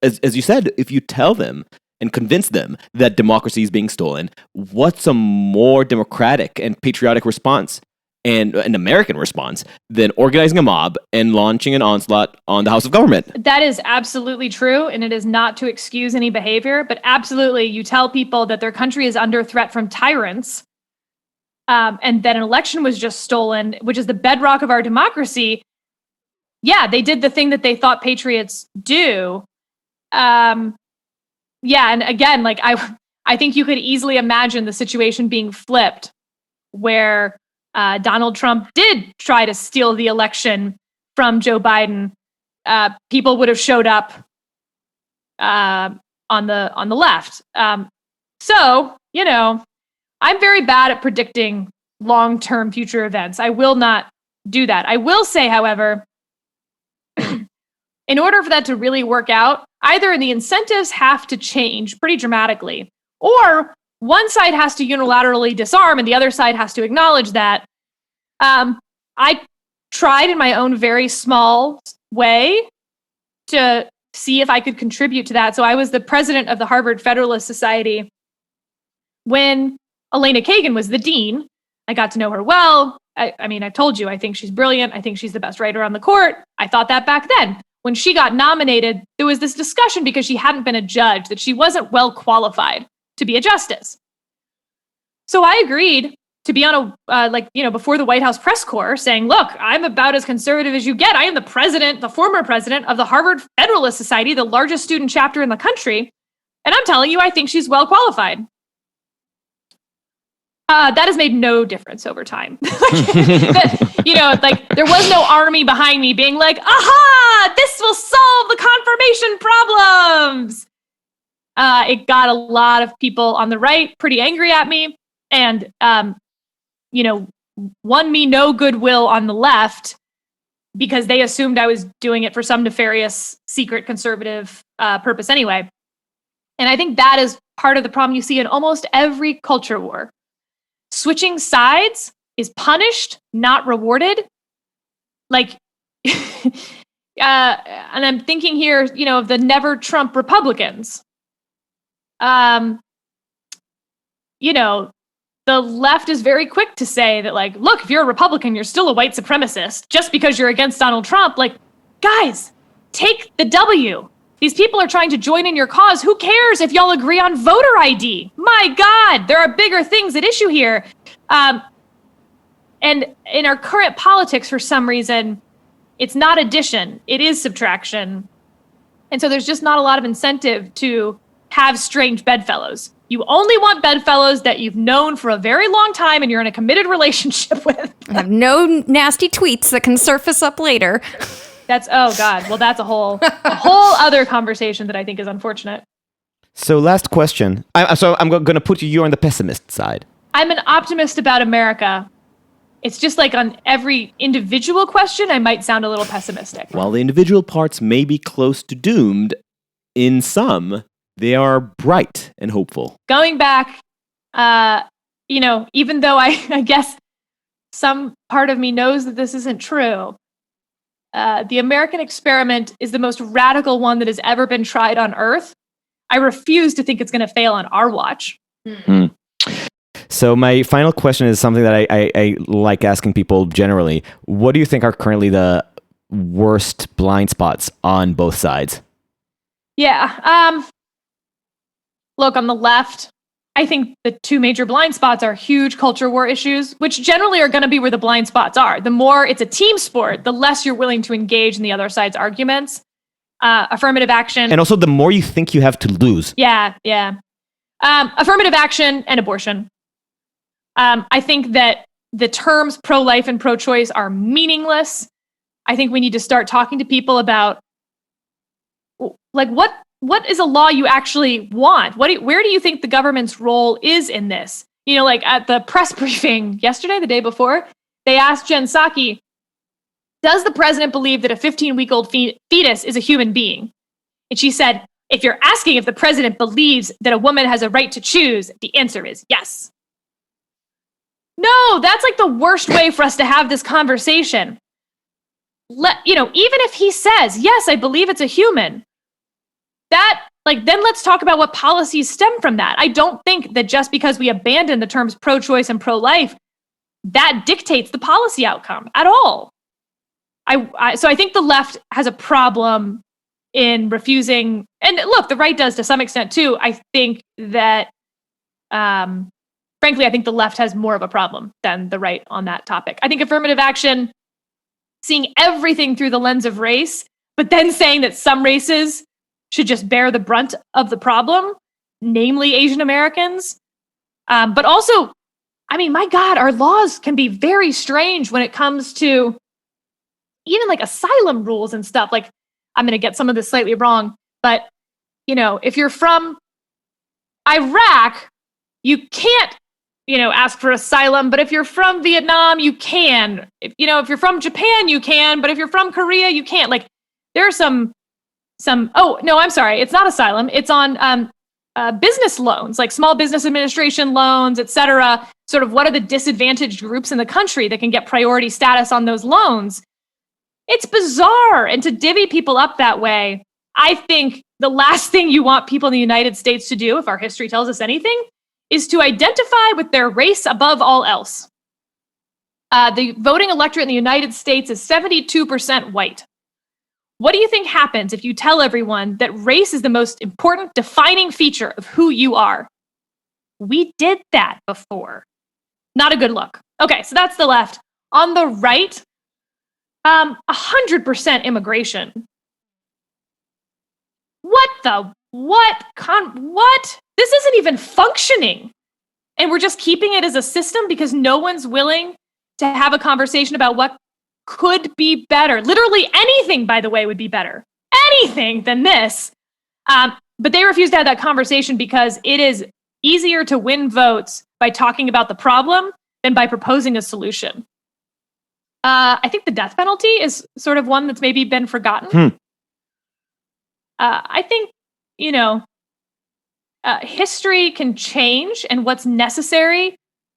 As you said, if you tell them and convince them that democracy is being stolen, what's a more democratic and patriotic response and an American response than organizing a mob and launching an onslaught on the House of Government? That is absolutely true, and it is not to excuse any behavior, but absolutely, you tell people that their country is under threat from tyrants, and that an election was just stolen, which is the bedrock of our democracy. Yeah, they did the thing that they thought patriots do. And again, I think you could easily imagine the situation being flipped, where Donald Trump did try to steal the election from Joe Biden. People would have showed up on the left. So I'm very bad at predicting long-term future events. I will not do that. I will say, however, in order for that to really work out, either the incentives have to change pretty dramatically, or one side has to unilaterally disarm and the other side has to acknowledge that. I tried in my own very small way to see if I could contribute to that. So I was the president of the Harvard Federalist Society when Elena Kagan was the dean. I got to know her well. I mean, I've told you, I think she's brilliant. I think she's the best writer on the court. I thought that back then. When she got nominated, there was this discussion because she hadn't been a judge that she wasn't well qualified to be a justice. So I agreed to be on before the White House press corps saying, look, I'm about as conservative as you get. I am the former president of the Harvard Federalist Society, the largest student chapter in the country. And I'm telling you, I think she's well qualified. That has made no difference over time. There was no army behind me being like, aha, this will solve the confirmation problems. It got a lot of people on the right pretty angry at me, and won me no goodwill on the left because they assumed I was doing it for some nefarious, secret conservative purpose anyway. And I think that is part of the problem you see in almost every culture war. Switching sides is punished, not rewarded. Like, and I'm thinking here, of the never Trump Republicans. The left is very quick to say that, like, look, if you're a Republican, you're still a white supremacist just because you're against Donald Trump. Like, guys, take the W. These people are trying to join in your cause. Who cares if y'all agree on voter ID? My God, there are bigger things at issue here. And in our current politics, for some reason, it's not addition, it is subtraction. And so there's just not a lot of incentive to have strange bedfellows. You only want bedfellows that you've known for a very long time and you're in a committed relationship with. I have no nasty tweets that can surface up later. Oh God. Well, that's a whole other conversation that I think is unfortunate. So last question. I'm going to put you on the pessimist side. I'm an optimist about America. It's just like on every individual question, I might sound a little pessimistic. While the individual parts may be close to doomed, in some, they are bright and hopeful. Going back, even though I guess some part of me knows that this isn't true, the American experiment is the most radical one that has ever been tried on Earth. I refuse to think it's going to fail on our watch. Mm-hmm. So my final question is something that I like asking people generally. What do you think are currently the worst blind spots on both sides? Yeah. Look, on the left, I think the two major blind spots are huge culture war issues, which generally are going to be where the blind spots are. The more it's a team sport, the less you're willing to engage in the other side's arguments. Affirmative action. And also the more you think you have to lose. Yeah. Affirmative action and abortion. I think that the terms pro-life and pro-choice are meaningless. I think we need to start talking to people about, like, what is a law you actually want? Where do you think the government's role is in this? Like at the press briefing yesterday, the day before, they asked Jen Psaki, does the president believe that a 15-week-old fetus is a human being? And she said, if you're asking if the president believes that a woman has a right to choose, the answer is yes. No, that's like the worst way for us to have this conversation. Even if he says, yes, I believe it's a human, then let's talk about what policies stem from that. I don't think that just because we abandon the terms pro-choice and pro-life, that dictates the policy outcome at all. So I think the left has a problem in refusing, and look, the right does to some extent too. I think that, frankly, I think the left has more of a problem than the right on that topic. I think affirmative action, seeing everything through the lens of race, but then saying that some races should just bear the brunt of the problem, namely Asian Americans. But also, my God, our laws can be very strange when it comes to even like asylum rules and stuff. Like, I'm going to get some of this slightly wrong, but if you're from Iraq, you can't, ask for asylum. But if you're from Vietnam, you can. If you're from Japan, you can. But if you're from Korea, you can't. Like, there are some. Oh no, I'm sorry. It's not asylum. It's on business loans, like Small Business Administration loans, et cetera. Sort of what are the disadvantaged groups in the country that can get priority status on those loans? It's bizarre. And to divvy people up that way, I think the last thing you want people in the United States to do, if our history tells us anything, is to identify with their race above all else. The voting electorate in the United States is 72% white. What do you think happens if you tell everyone that race is the most important defining feature of who you are? We did that before. Not a good look. Okay, so that's the left. On the right, 100% immigration. What? This isn't even functioning. And we're just keeping it as a system because no one's willing to have a conversation about what could be better. Literally anything, by the way, would be better. Anything than this. But they refuse to have that conversation because it is easier to win votes by talking about the problem than by proposing a solution. I think the death penalty is sort of one that's maybe been forgotten. I think, history can change, and what's necessary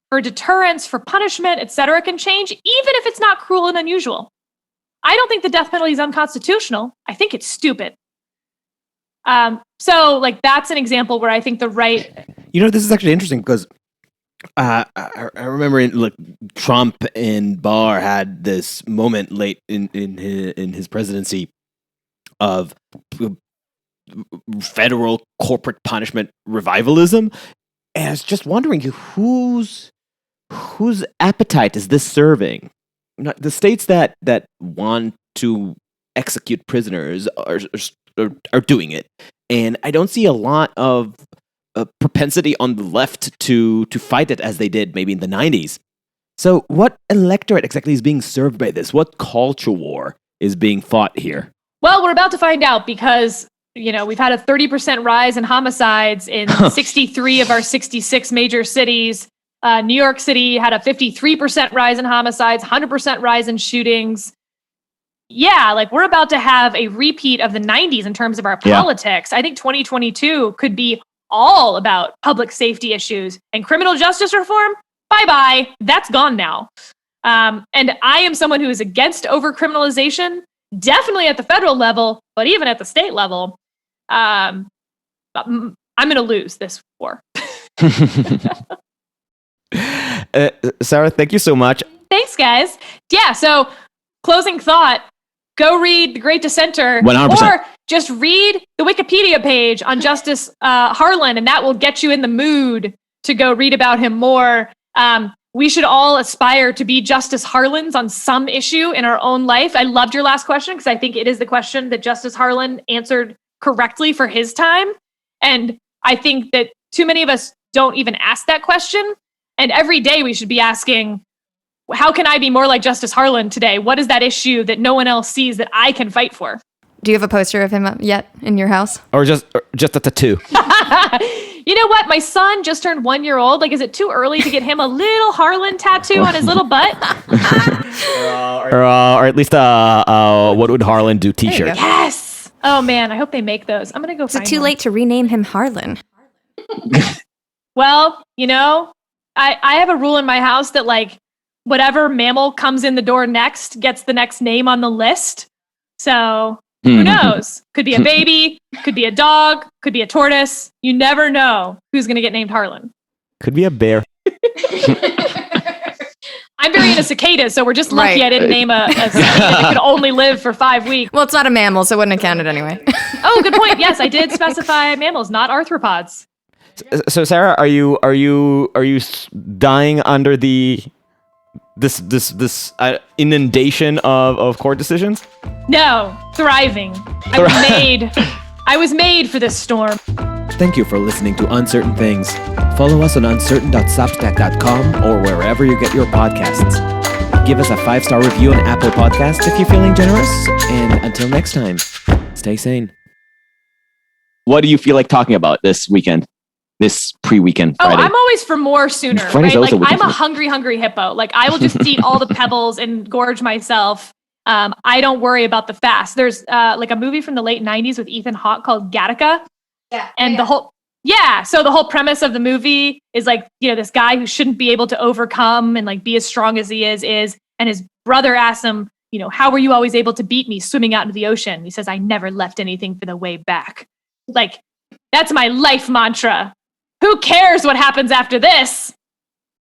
for deterrence, for punishment, etc., can change, even if it's not cruel and unusual. I don't think the death penalty is unconstitutional. I think it's stupid. So, that's an example where I think the right... This is actually interesting because I remember Trump and Barr had this moment late in his presidency of federal corporate punishment revivalism, and I was just wondering whose appetite is this serving? The states that want to execute prisoners are doing it, and I don't see a lot of propensity on the left to fight it as they did maybe in the 90s. So what electorate exactly is being served by this? What culture war is being fought here? Well, we're about to find out because, we've had a 30% rise in homicides in 63 of our 66 major cities. New York City had a 53% rise in homicides, 100% rise in shootings. Yeah, we're about to have a repeat of the 90s in terms of our politics. Yeah. I think 2022 could be all about public safety issues, and criminal justice reform. Bye-bye. That's gone now. And I am someone who is against over-criminalization, definitely at the federal level, but even at the state level. I'm going to lose this war. Sarah, thank you so much. Thanks, guys. Yeah, so closing thought, go read The Great Dissenter 100%. Or just read the Wikipedia page on Justice Harlan, and that will get you in the mood to go read about him more. We should all aspire to be Justice Harlans on some issue in our own life. I loved your last question because I think it is the question that Justice Harlan answered correctly for his time. And I think that too many of us don't even ask that question. And every day we should be asking, how can I be more like Justice Harlan today? What is that issue that no one else sees that I can fight for? Do you have a poster of him up yet in your house? Or just a tattoo? You know what? My son just turned 1 year old. Is it too early to get him a little Harlan tattoo on his little butt? or at least what would Harlan do t-shirt? Yes. Oh man, I hope they make those. I'm gonna go. Is it too late to rename him Harlan? Well, I have a rule in my house that whatever mammal comes in the door next gets the next name on the list. So who knows? Could be a baby, could be a dog, could be a tortoise. You never know who's going to get named Harlan. Could be a bear. I'm very into cicadas, so we're just lucky I didn't name a cicada that could only live for 5 weeks. Well, it's not a mammal, so it wouldn't have counted anyway. Oh, good point. Yes, I did specify mammals, not arthropods. So, Sarah, are you dying under this inundation of court decisions? No, thriving. I was made for this storm. Thank you for listening to Uncertain Things. Follow us on uncertain.substack.com or wherever you get your podcasts. Give us a 5-star review on Apple Podcasts if you're feeling generous. And until next time, stay sane. What do you feel like talking about this weekend? This pre-weekend Friday? Oh, I'm always for more sooner, right? I'm a hungry hippo. I will just eat all the pebbles and gorge myself. I don't worry about the fast. There's a movie from the late 90s with Ethan Hawke called Gattaca. Yeah. And so the whole premise of the movie is this guy who shouldn't be able to overcome and be as strong as he is, and his brother asks him, how were you always able to beat me swimming out into the ocean? He says, I never left anything for the way back. That's my life mantra. Who cares what happens after this?